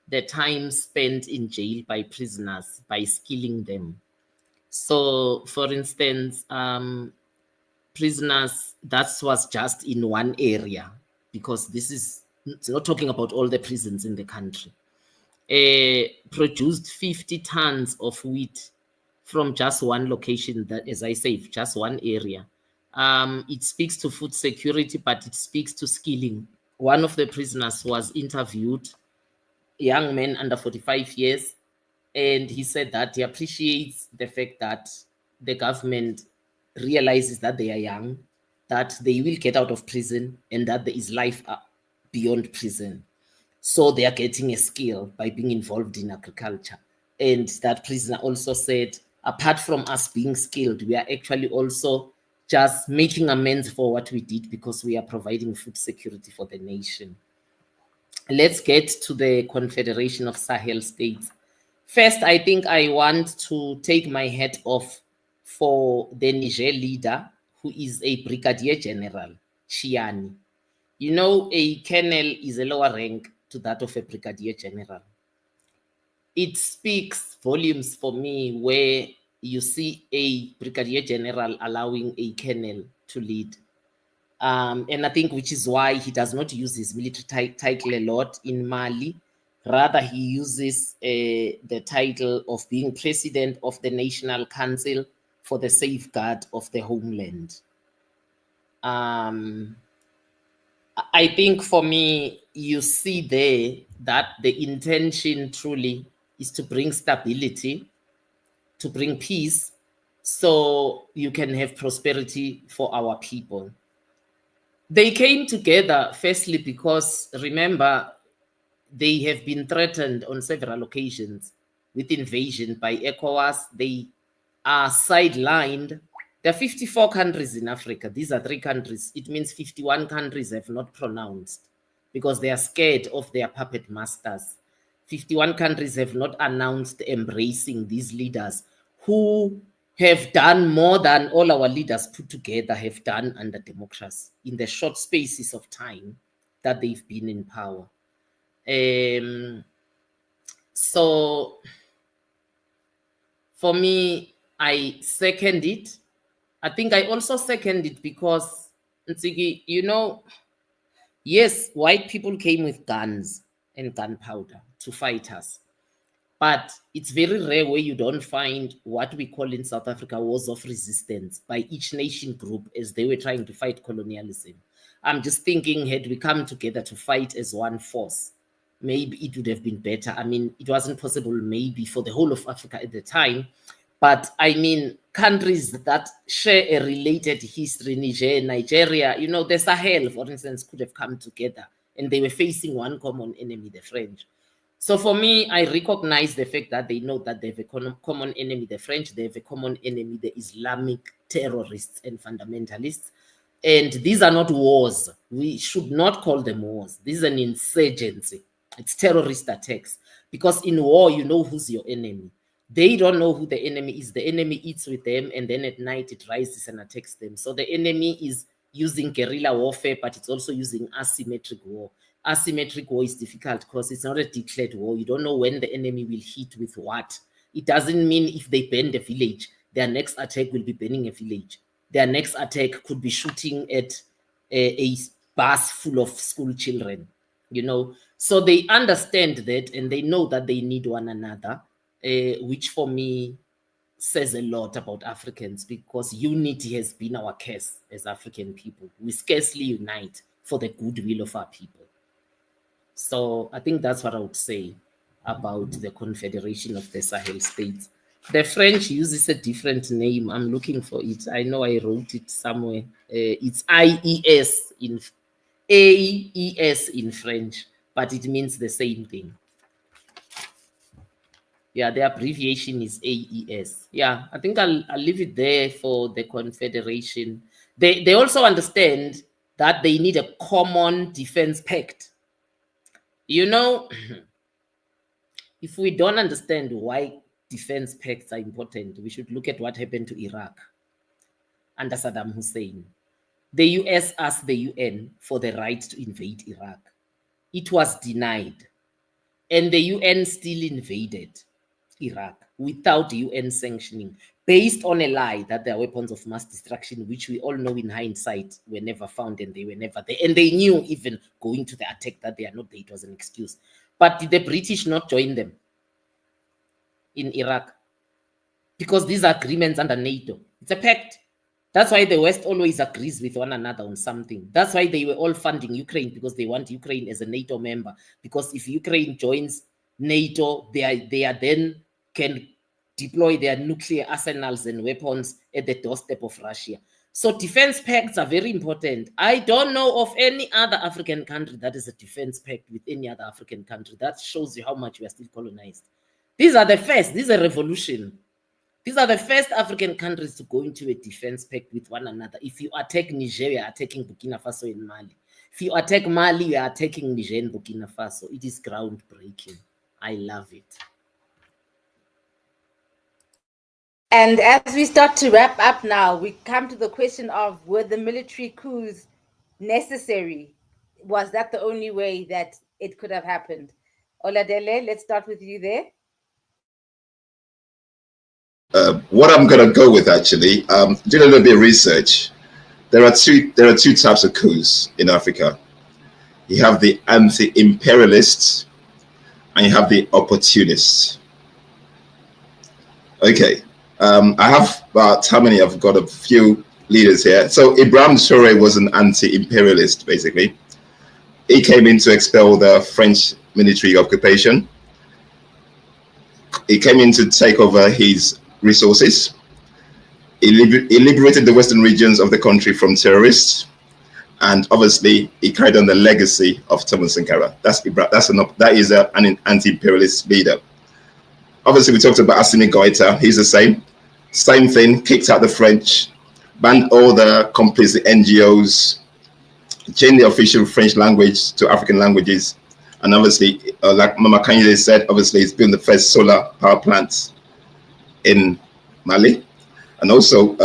B: the time spent in jail by prisoners by skilling them. So, for instance, prisoners, that was just in one area, because it's not talking about all the prisons in the country. Produced 50 tons of wheat from just one location, that, as I say, just one area. It speaks to food security, but it speaks to skilling. One of the prisoners was interviewed, a young man under 45 years, and he said that he appreciates the fact that the government realizes that they are young, that they will get out of prison, and that there is life beyond prison. So they are getting a skill by being involved in agriculture. And that prisoner also said, apart from us being skilled, we are actually also just making amends for what we did because we are providing food security for the nation. Let's get to the Confederation of Sahel States. First, I think I want to take my hat off for the Niger leader, who is a Brigadier General, TCHIANI. You know, a colonel is a lower rank to that of a Brigadier General. It speaks volumes for me where you see a Brigadier General allowing a colonel to lead. And I think which is why he does not use his military title a lot in Mali. Rather, he uses the title of being president of the National Council for the Safeguard of the Homeland. I think for me, you see there that the intention truly is to bring stability, to bring peace, so you can have prosperity for our people. They came together firstly because, remember, they have been threatened on several occasions with invasion by ECOWAS. They are sidelined. There are 54 countries in Africa. These are 3 countries. It means 51 countries have not pronounced because they are scared of their puppet masters. 51 countries have not announced embracing these leaders who have done more than all our leaders put together have done under democracy in the short spaces of time that they've been in power. So for me, I second it. I think I also second it because, Ntsigi, you know, yes, white people came with guns and gunpowder to fight us. But it's very rare where you don't find what we call in South Africa wars of resistance by each nation group as they were trying to fight colonialism. I'm just thinking, had we come together to fight as one force, maybe it would have been better. I mean, it wasn't possible maybe for the whole of Africa at the time, But I mean, countries that share a related history, Niger, Nigeria, you know, the Sahel, for instance, could have come together and they were facing one common enemy, the French. So for me, I recognize the fact that they know that they have a common enemy, the French, they have a common enemy, the Islamic terrorists and fundamentalists. And these are not wars. We should not call them wars. This is an insurgency. It's terrorist attacks. Because in war, you know who's your enemy. They don't know who the enemy is. The enemy eats with them, and then at night it rises and attacks them. So the enemy is using guerrilla warfare, but it's also using asymmetric war. Asymmetric war is difficult because it's not a declared war. You don't know when the enemy will hit with what. It doesn't mean if they burn the village, their next attack will be burning a village. Their next attack could be shooting at a bus full of school children, you know. So they understand that, and they know that they need one another, which for me says a lot about Africans, because unity has been our curse as African people. We scarcely unite for the goodwill of our people. So I think that's what I would say about the Confederation of the Sahel States. The French uses a different name. I'm looking for it. I know I wrote it somewhere. It's AES in French, but it means the same thing. Yeah, the abbreviation is AES. Yeah, I think I'll leave it there for the Confederation. They also understand that they need a common defense pact. You know, if we don't understand why defense pacts are important, we should look at what happened to Iraq under Saddam Hussein. The US asked the UN for the right to invade Iraq. It was denied. And the UN still invaded Iraq without UN sanctioning, based on a lie that there are weapons of mass destruction, which we all know in hindsight were never found and they were never there. And they knew even going to the attack that they are not there, it was an excuse. But did the British not join them in Iraq? Because these are agreements under NATO. It's a pact. That's why the West always agrees with one another on something. That's why they were all funding Ukraine, because they want Ukraine as a NATO member. Because if Ukraine joins NATO, they are then can deploy their nuclear arsenals and weapons at the doorstep of Russia. So defense pacts are very important. I don't know of any other African country that is a defense pact with any other African country. That shows you how much we are still colonized. These are the first. This is a revolution. These are the first African countries to go into a defense pact with one another. If you attack Niger, you are attacking Burkina Faso and Mali. If you attack Mali, you are attacking Niger and Burkina Faso. It is groundbreaking. I love it.
A: And as we start to wrap up now, we come to the question of, were the military coups necessary? Was that the only way that it could have happened? Oladele, let's start with you there.
C: What I'm going to go with, actually, doing a little bit of research, there are two types of coups in Africa. You have the anti-imperialists and you have the opportunists. Okay. I have about how many? I've got a few leaders here. So Ibrahim Traoré was an anti-imperialist, basically. He came in to expel the French military occupation. He came in to take over his resources. He liberated the western regions of the country from terrorists. And obviously, he carried on the legacy of Thomas Sankara. That is an anti-imperialist leader. Obviously, we talked about ASSIMI GOԻTA. He's the same. Same thing, kicked out the French, banned all the complicit NGOs, changed the official French language to African languages. And obviously, like Mama Kanye said, obviously, it's been the first solar power plants in Mali. And also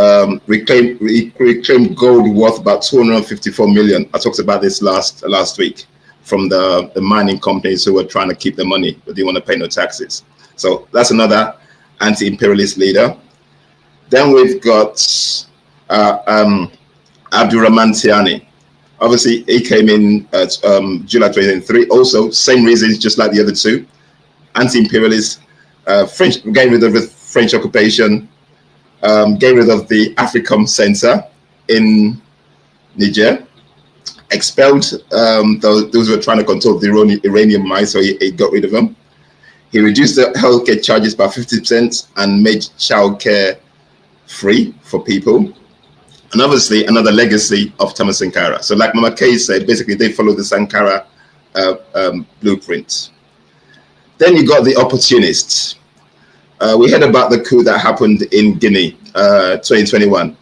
C: reclaimed gold worth about 254 million. I talked about this last week from the mining companies who were trying to keep the money, but didn't want to pay no taxes. So that's another anti-imperialist leader. Then we've got Abdourahamane Tiani. Obviously, he came in at July 2003. Also, same reasons, just like the other two. Anti-imperialist, French, getting rid of the French occupation, getting rid of the AFRICOM Center in Niger, expelled those who were trying to control the Iranian mines, so he got rid of them. He reduced the healthcare charges by 50% and made childcare free for people. And obviously, another legacy of Thomas Sankara. So, like Mama Kay said, basically they follow the Sankara blueprint. Then you got the opportunists. We heard about the coup that happened in Guinea, 2021.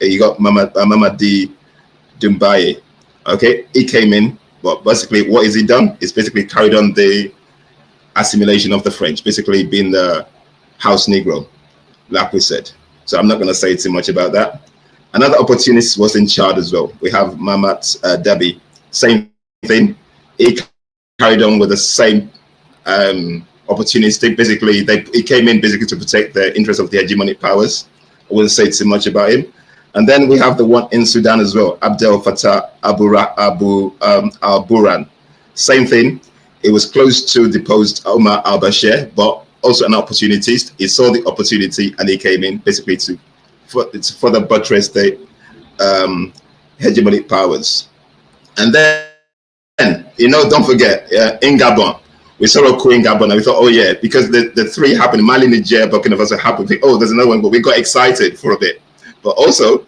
C: You got Mamadi Doumbouya. Okay, he came in, but basically, what has he done? He's basically carried on the assimilation of the French, basically being the house Negro, like we said. So I'm not going to say too much about that. Another opportunist was in Chad as well. We have Mamat Dabi, same thing. He carried on with the same opportunistic. Basically, he came in basically to protect the interests of the hegemonic powers. I wouldn't say too much about him. And then we have the one in Sudan as well, Abdel Fattah al-Burhan. Same thing. It was close to deposed Omar al-Bashir, but also an opportunist. He saw the opportunity and he came in basically to further buttress the hegemonic powers. And then, don't forget, in Gabon, we saw a coup in Gabon and we thought, oh yeah, because the three happened, Mali, Niger, Burkina Faso happened, we think, oh, there's another one, but we got excited for a bit. But also,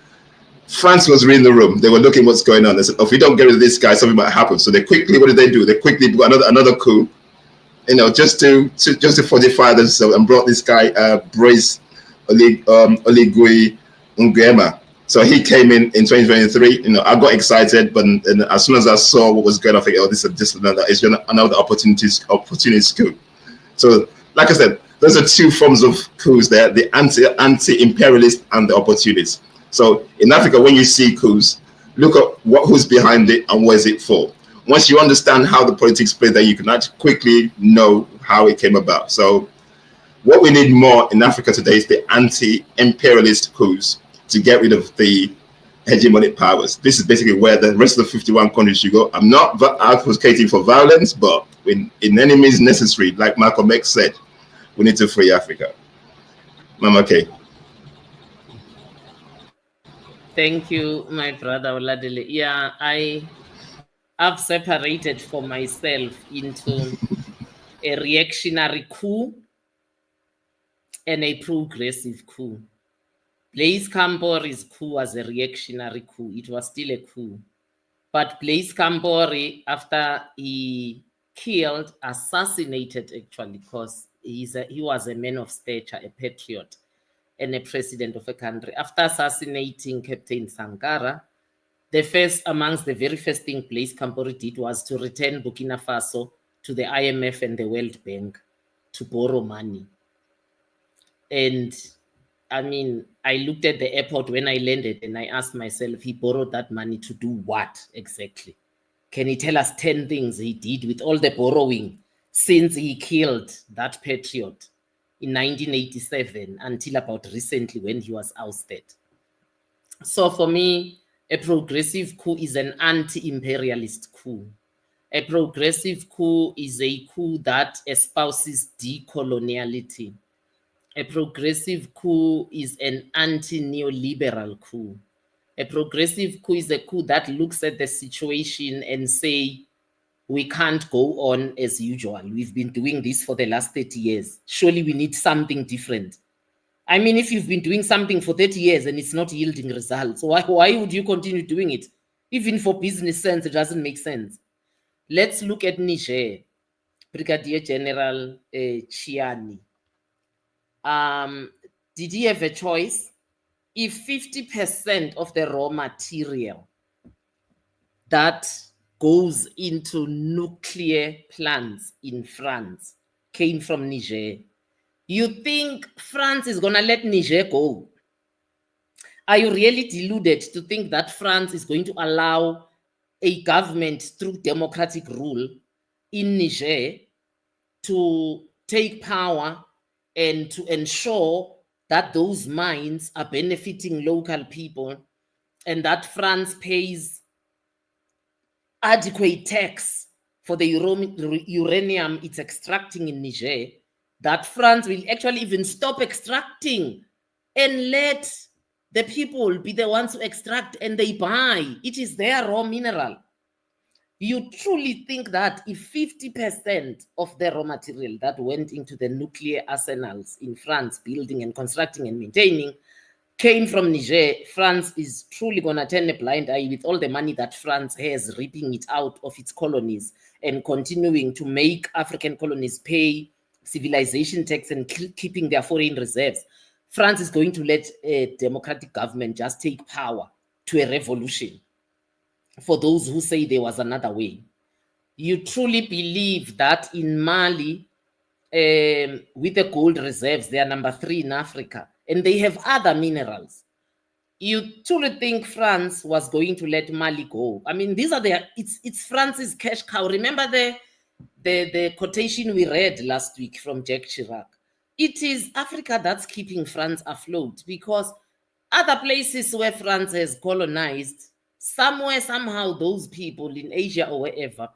C: France was reading the room. They were looking what's going on. They said, oh, if we don't get rid of this guy, something might happen. So they quickly, what did they do? They quickly do another coup, just to fortify themselves, and brought this guy, Brice Oligui Nguema. So he came in 2023. I got excited, but as soon as I saw what was going on, I think, oh, this is another opportunist coup. So, like I said, those are two forms of coups there: the anti-imperialist and the opportunist. So in Africa, when you see coups, look at who's behind it and what is it for. Once you understand how the politics play, then you can actually quickly know how it came about. So what we need more in Africa today is the anti-imperialist coups to get rid of the hegemonic powers. This is basically where the rest of the 51 countries should go. I'm not advocating for violence, but in any means necessary, like Malcolm X said, we need to free Africa. Mama K.
B: Thank you, my brother Oladile. Yeah, I've separated for myself into a reactionary coup and a progressive coup. Blaise Compaore's coup was a reactionary coup. It was still a coup. But Blaise Compaore, after he assassinated actually, because he was a man of stature, a patriot, and a president of a country. After assassinating Captain Sankara, amongst the very first thing Blaise Compaore did was to return Burkina Faso to the IMF and the World Bank to borrow money. And I mean, I looked at the airport when I landed and I asked myself, he borrowed that money to do what exactly? Can he tell us 10 things he did with all the borrowing since he killed that patriot in 1987 until about recently when he was ousted? So for me, a progressive coup is an anti-imperialist coup. A progressive coup is a coup that espouses decoloniality. A progressive coup is an anti-neoliberal coup. A progressive coup is a coup that looks at the situation and say, we can't go on as usual. We've been doing this for the last 30 years. Surely we need something different. I mean, if you've been doing something for 30 years and it's not yielding results, why would you continue doing it? Even for business sense, it doesn't make sense. Let's look at Niger. Brigadier General TCHIANI. Did he have a choice? If 50% of the raw material that goes into nuclear plants in France came from Niger, you think France is going to let Niger go? Are you really deluded to think that France is going to allow a government through democratic rule in Niger to take power and to ensure that those mines are benefiting local people and that France pays adequate tax for the uranium it's extracting in Niger, that France will actually even stop extracting and let the people be the ones who extract and they buy. It is their raw mineral. You truly think that if 50% of the raw material that went into the nuclear arsenals in France, building and constructing and maintaining, came from Niger, France is truly going to turn a blind eye with all the money that France has, ripping it out of its colonies and continuing to make African colonies pay civilization tax and keeping their foreign reserves? France is going to let a democratic government just take power to a revolution. For those who say there was another way, you truly believe that in Mali, with the gold reserves, they are number 3 in Africa, and they have other minerals. You truly think France was going to let Mali go? I mean, these are it's France's cash cow. Remember the quotation we read last week from Jacques Chirac? It is Africa that's keeping France afloat, because other places where France has colonized, somewhere, somehow, those people in Asia or wherever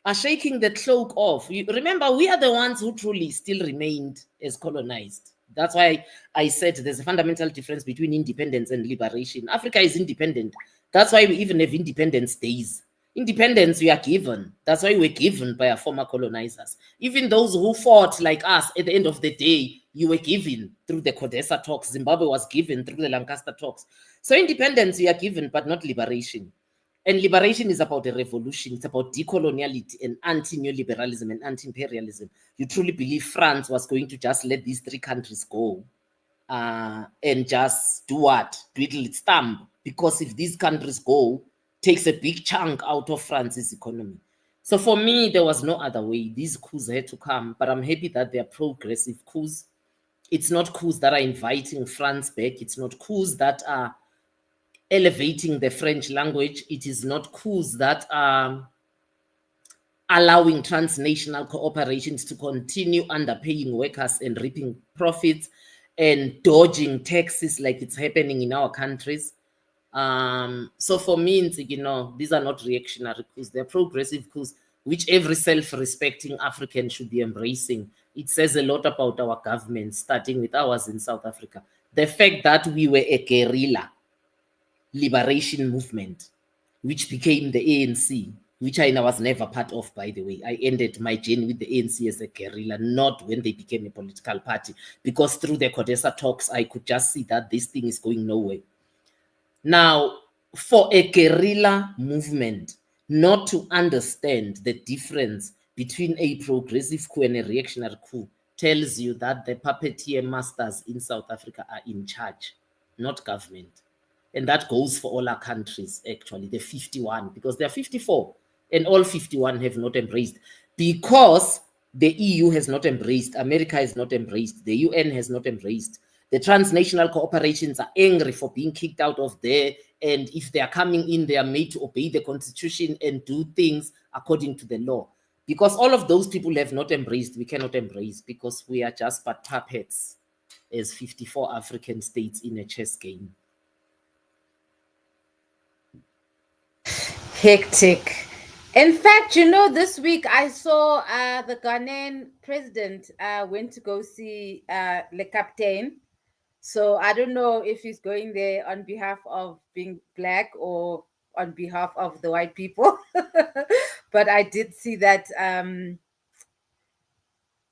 B: are shaking the cloak off. You remember, we are the ones who truly still remained as colonized. That's why I said there's a fundamental difference between independence and liberation. Africa is independent. That's why we even have independence days. Independence we are given. That's why we're given by our former colonizers. Even those who fought like us, at the end of the day, you were given through the Codesa talks. Zimbabwe was given through the Lancaster talks. So independence we are given, but not liberation. And liberation is about a revolution. It's about decoloniality and anti-neoliberalism and anti-imperialism. You truly believe France was going to just let these 3 countries go and just do what? Twiddle its thumb. Because if these countries go, takes a big chunk out of France's economy. So for me, there was no other way. These coups had to come, but I'm happy that they're progressive coups. It's not coups that are inviting France back. It's not coups that are elevating the French language. It is not coups that are allowing transnational corporations to continue underpaying workers and reaping profits and dodging taxes like it's happening in our countries. So for me, you know, these are not reactionary coups, they're progressive coups, which every self-respecting African should be embracing. It says a lot about our government, starting with ours in South Africa. The fact that we were a guerrilla liberation movement, which became the ANC, which I was never part of, by the way. I ended my journey with the ANC as a guerrilla, not when they became a political party, because through the Codesa talks, I could just see that this thing is going nowhere. Now, for a guerrilla movement not to understand the difference between a progressive coup and a reactionary coup tells you that the puppeteer masters in South Africa are in charge, not government. And that goes for all our countries, actually, the 51, because there are 54, and all 51 have not embraced, because the EU has not embraced, America has not embraced, the UN has not embraced. The transnational corporations are angry for being kicked out of there, and if they are coming in, they are made to obey the constitution and do things according to the law. Because all of those people have not embraced, we cannot embrace, because we are just but puppets as 54 African states in a chess game.
A: Hectic. In fact, you know, this week I saw the Ghanaian president went to go see Le Capitaine. So I don't know if he's going there on behalf of being black or on behalf of the white people. But I did see that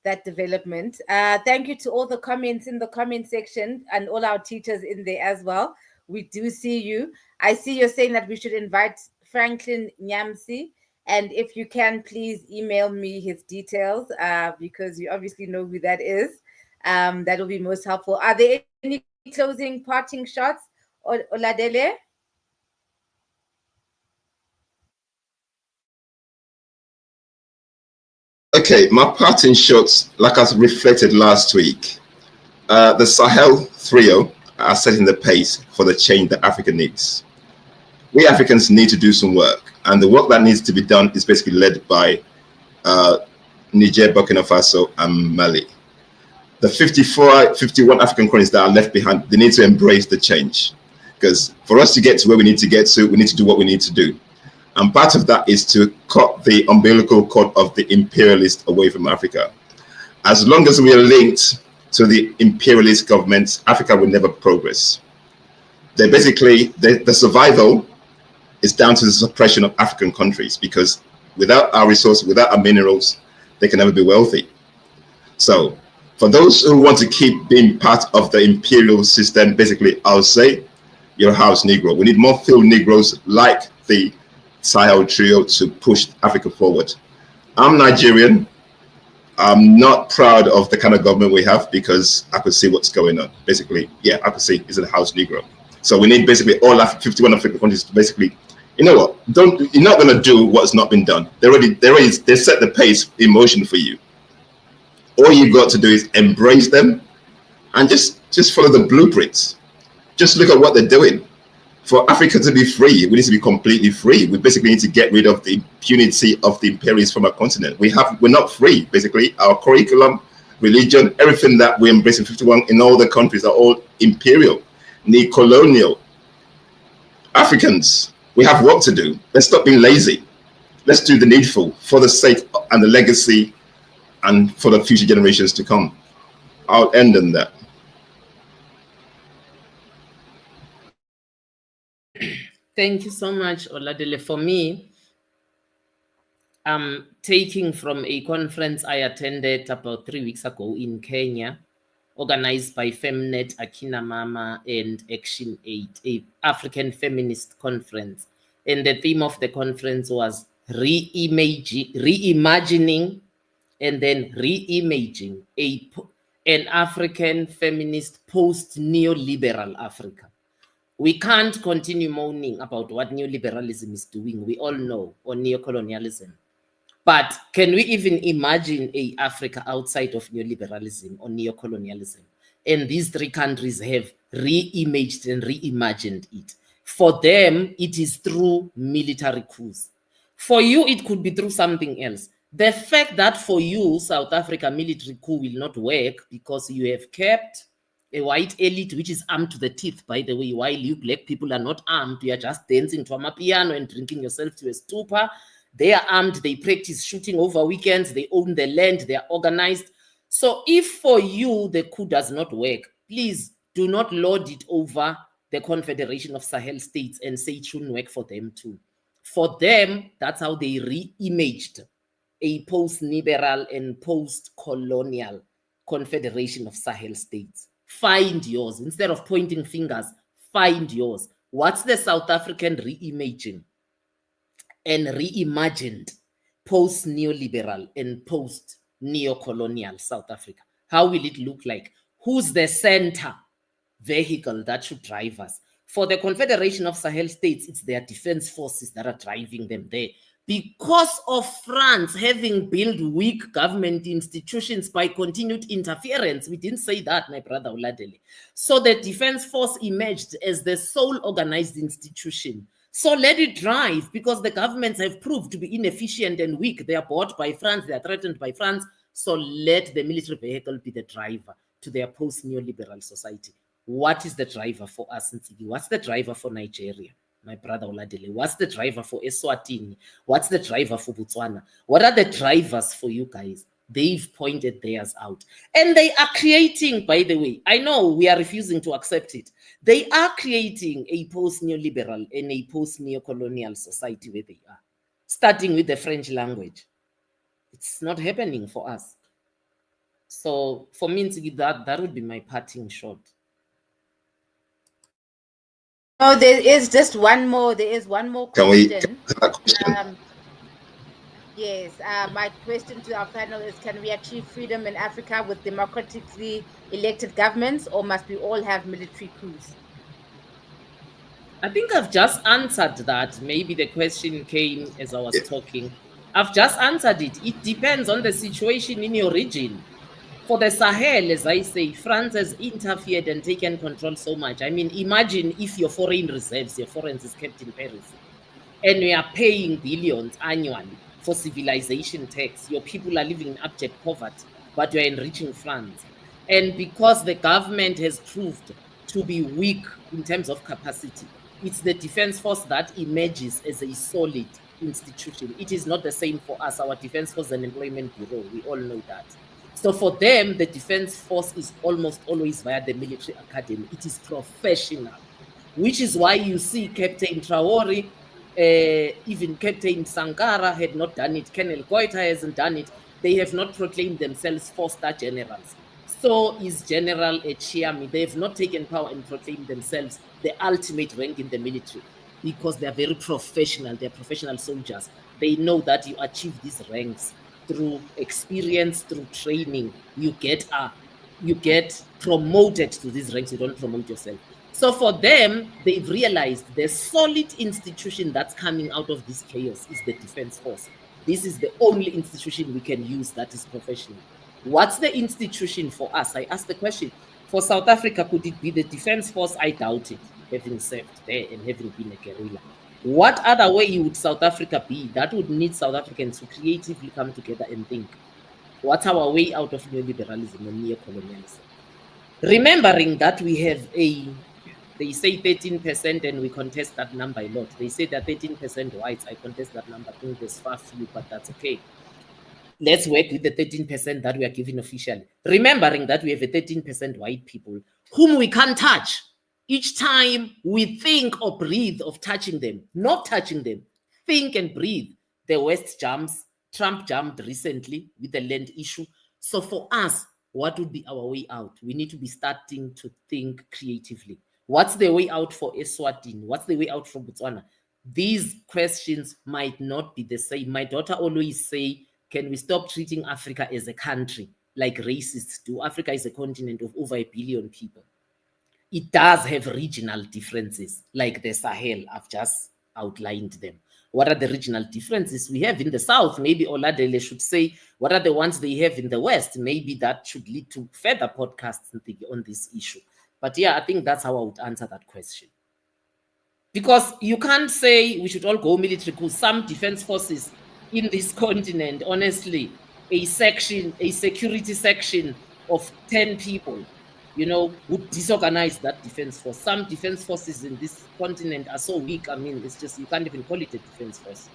A: that development. Thank you to all the comments in the comment section and all our teachers in there as well. We do see you. I see you're saying that we should invite Franklin Nyamsi. And if you can, please email me his details because you obviously know who that is. That will be most helpful. Are there any closing parting shots, Oladele?
C: Okay, my parting shots, like I reflected last week, the Sahel trio are setting the pace for the change that Africa needs. We Africans need to do some work, and the work that needs to be done is basically led by Niger, Burkina Faso, and Mali. The 51 African colonies that are left behind, they need to embrace the change. Because for us to get to where we need to get to, we need to do what we need to do. And part of that is to cut the umbilical cord of the imperialists away from Africa. As long as we are linked to the imperialist governments, Africa will never progress. They basically, the survival is down to the suppression of African countries, because Without our resources, without our minerals, they can never be wealthy. So for those who want to keep being part of the imperial system, basically, I'll say you're a house Negro. We need more field Negroes like the Sahel trio to push Africa forward. I'm Nigerian. I'm not proud of the kind of government we have because I could see what's going on. Basically, yeah, I could see it's a house Negro. So we need basically all 51 African countries to basically, you know what? You're not going to do what's not been done. They set the pace in motion for you. All you got to do is embrace them and just follow the blueprints. Just look at what they're doing. For Africa to be free, we need to be completely free. We basically need to get rid of the impunity of the imperialists from our continent. We're not free, basically. Our curriculum, religion, everything that we embrace in 51 in all the countries are all imperial, neo-colonial. Africans, we have work to do. Let's stop being lazy. Let's do the needful for the sake and the legacy and for the future generations to come. I'll end on that.
B: Thank you so much, Oladele. For me, I'm taking from a conference I attended about 3 weeks ago in Kenya, organized by Femnet, Akina Mama, and Action Aid, a African feminist conference. And the theme of the conference was reimagining and then reimaging an African feminist post-neoliberal Africa. We can't continue moaning about what neoliberalism is doing. We all know, or neocolonialism. But can we even imagine a Africa outside of neoliberalism or neocolonialism? And these three countries have reimaged and reimagined it. For them, it is through military coups. For you, it could be through something else. The fact that for you, South Africa military coup will not work because you have kept a white elite which is armed to the teeth, by the way, while you black people are not armed. You are just dancing to a mapiano and drinking yourself to a stupor. They are armed, they practice shooting over weekends, they own the land, they are organized. So if for you the coup does not work, please do not lord it over the Confederation of Sahel states and say it shouldn't work for them too. For them, that's how they re-imaged a post-liberal and post-colonial Confederation of Sahel states. Find yours. Instead of pointing fingers, find yours. What's the South African reimaging and reimagined post-neoliberal and post-neocolonial South Africa? How will it look like? Who's the center vehicle that should drive us? For the Confederation of Sahel states, it's their defense forces that are driving them there. Because of France having built weak government institutions by continued interference. We didn't say that, my brother Oladele. So the defense force emerged as the sole organized institution. So let it drive, because the governments have proved to be inefficient and weak. They are bought by France, they are threatened by France. So let the military vehicle be the driver to their post-neoliberal society. What is the driver for us in Tsigi? What's the driver for Nigeria? My brother Oladele, what's the driver for Eswatini? What's the driver for Botswana? What are the drivers for you guys? They've pointed theirs out. And they are creating, by the way, I know we are refusing to accept it. They are creating a post-neoliberal and a post-neocolonial society where they are, starting with the French language. It's not happening for us. So for me, that would be my parting shot.
A: Oh, there is just one more. There is one more question. Yes, my question to our panel is, can we achieve freedom in Africa with democratically elected governments, or must we all have military coups?
B: I think I've just answered that. Maybe the question came as I was talking. I've just answered it. It depends on the situation in your region. For the Sahel, as I say, France has interfered and taken control so much. I mean, imagine if your foreign reserves, your foreign is kept in Paris, and we are paying billions annually for civilization tax. Your people are living in abject poverty, but you're enriching France. And because the government has proved to be weak in terms of capacity, it's the defense force that emerges as a solid institution. It is not the same for us. Our defense force is an employment bureau. We all know that. So for them, the defense force is almost always via the military academy. It is professional, which is why you see Captain Traoré Even Captain Sankara had not done it. Colonel GOＩTA hasn't done it. They have not proclaimed themselves four-star generals. So is General TCHIANI. They have not taken power and proclaimed themselves the ultimate rank in the military because they are very professional. They are professional soldiers. They know that you achieve these ranks through experience, through training. You get promoted to these ranks. You don't promote yourself. So for them, they've realized the solid institution that's coming out of this chaos is the defense force. This is the only institution we can use that is professional. What's the institution for us? I asked the question. For South Africa, could it be the defense force? I doubt it, having served there and having been a guerrilla. What other way would South Africa be? That would need South Africans to creatively come together and think. What's our way out of neoliberalism and neo-colonialism? Remembering that we have they say 13% and we contest that number a lot. They say that 13% whites, I contest that number. I think there's far few, but that's okay. Let's work with the 13% that we are giving officially. Remembering that we have a 13% white people whom we can't touch. Each time we think or breathe of touching them, not touching them, think and breathe. The West jumps. Trump jumped recently with the land issue. So for us, what would be our way out? We need to be starting to think creatively. What's the way out for Eswatini? What's the way out for Botswana? These questions might not be the same. My daughter always say, can we stop treating Africa as a country like racists do? Africa is a continent of over 1 billion people. It does have regional differences, like the Sahel. I've just outlined them. What are the regional differences we have in the South? Maybe Oladele should say, what are the ones they have in the West? Maybe that should lead to further podcasts on this issue. But yeah, I think that's how I would answer that question. Because you can't say we should all go military because some defense forces in this continent, honestly, a security section of 10 people, would disorganize that defense force. Some defense forces in this continent are so weak. I mean, it's just, you can't even call it a defense force.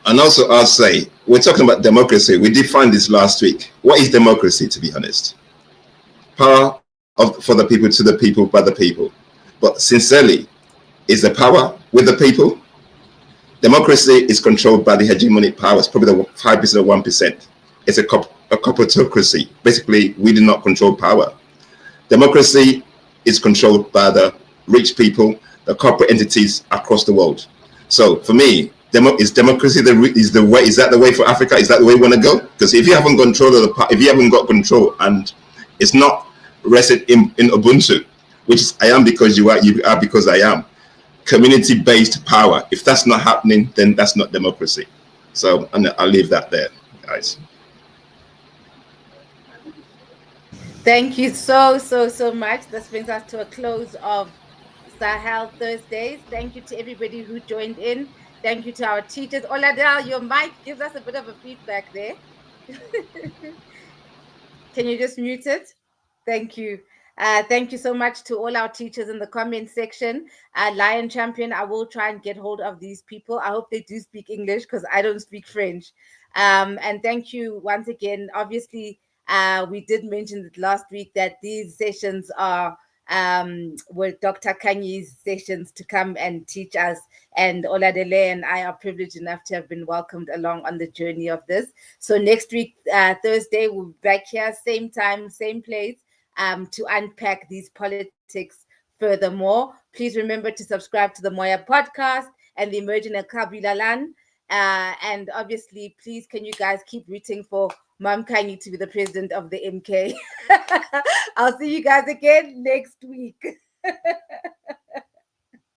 C: And also, I'll say, we're talking about democracy. We defined this last week. What is democracy, to be honest? Power for the people, to the people, by the people. But sincerely, is the power with the people? Democracy is controlled by the hegemonic powers, probably the 5% or 1%. It's a corporatocracy. Basically, we do not control power. Democracy is controlled by the rich people, the corporate entities across the world. So for me, is democracy is the way? Is that the way for Africa? Is that the way we want to go? Because if you haven't control of if you haven't got control, and it's not rested in Ubuntu, which is I am because you are because I am, community-based power. If that's not happening, then that's not democracy. So I'll leave that there, guys.
A: Thank you so much. This brings us to a close of Sahel Thursdays. Thank you to everybody who joined in. Thank you to our teachers. Oladel, your mic gives us a bit of a feedback there. Can you just mute it? Thank you. Thank you so much to all our teachers in the comment section. Lion Champion, I will try and get hold of these people. I hope they do speak English because I don't speak French. And thank you once again. Obviously, we did mention last week that these sessions are with Dr. Kanyi's sessions to come and teach us. And Oladele and I are privileged enough to have been welcomed along on the journey of this. So next week, Thursday, we'll be back here, same time, same place, to unpack these politics furthermore. Please remember to subscribe to the MOYA podcast and the Emerging Kabilalan. And obviously, please, can you guys keep rooting for Mam Kanyi to be the president of the MK? I'll see you guys again next week.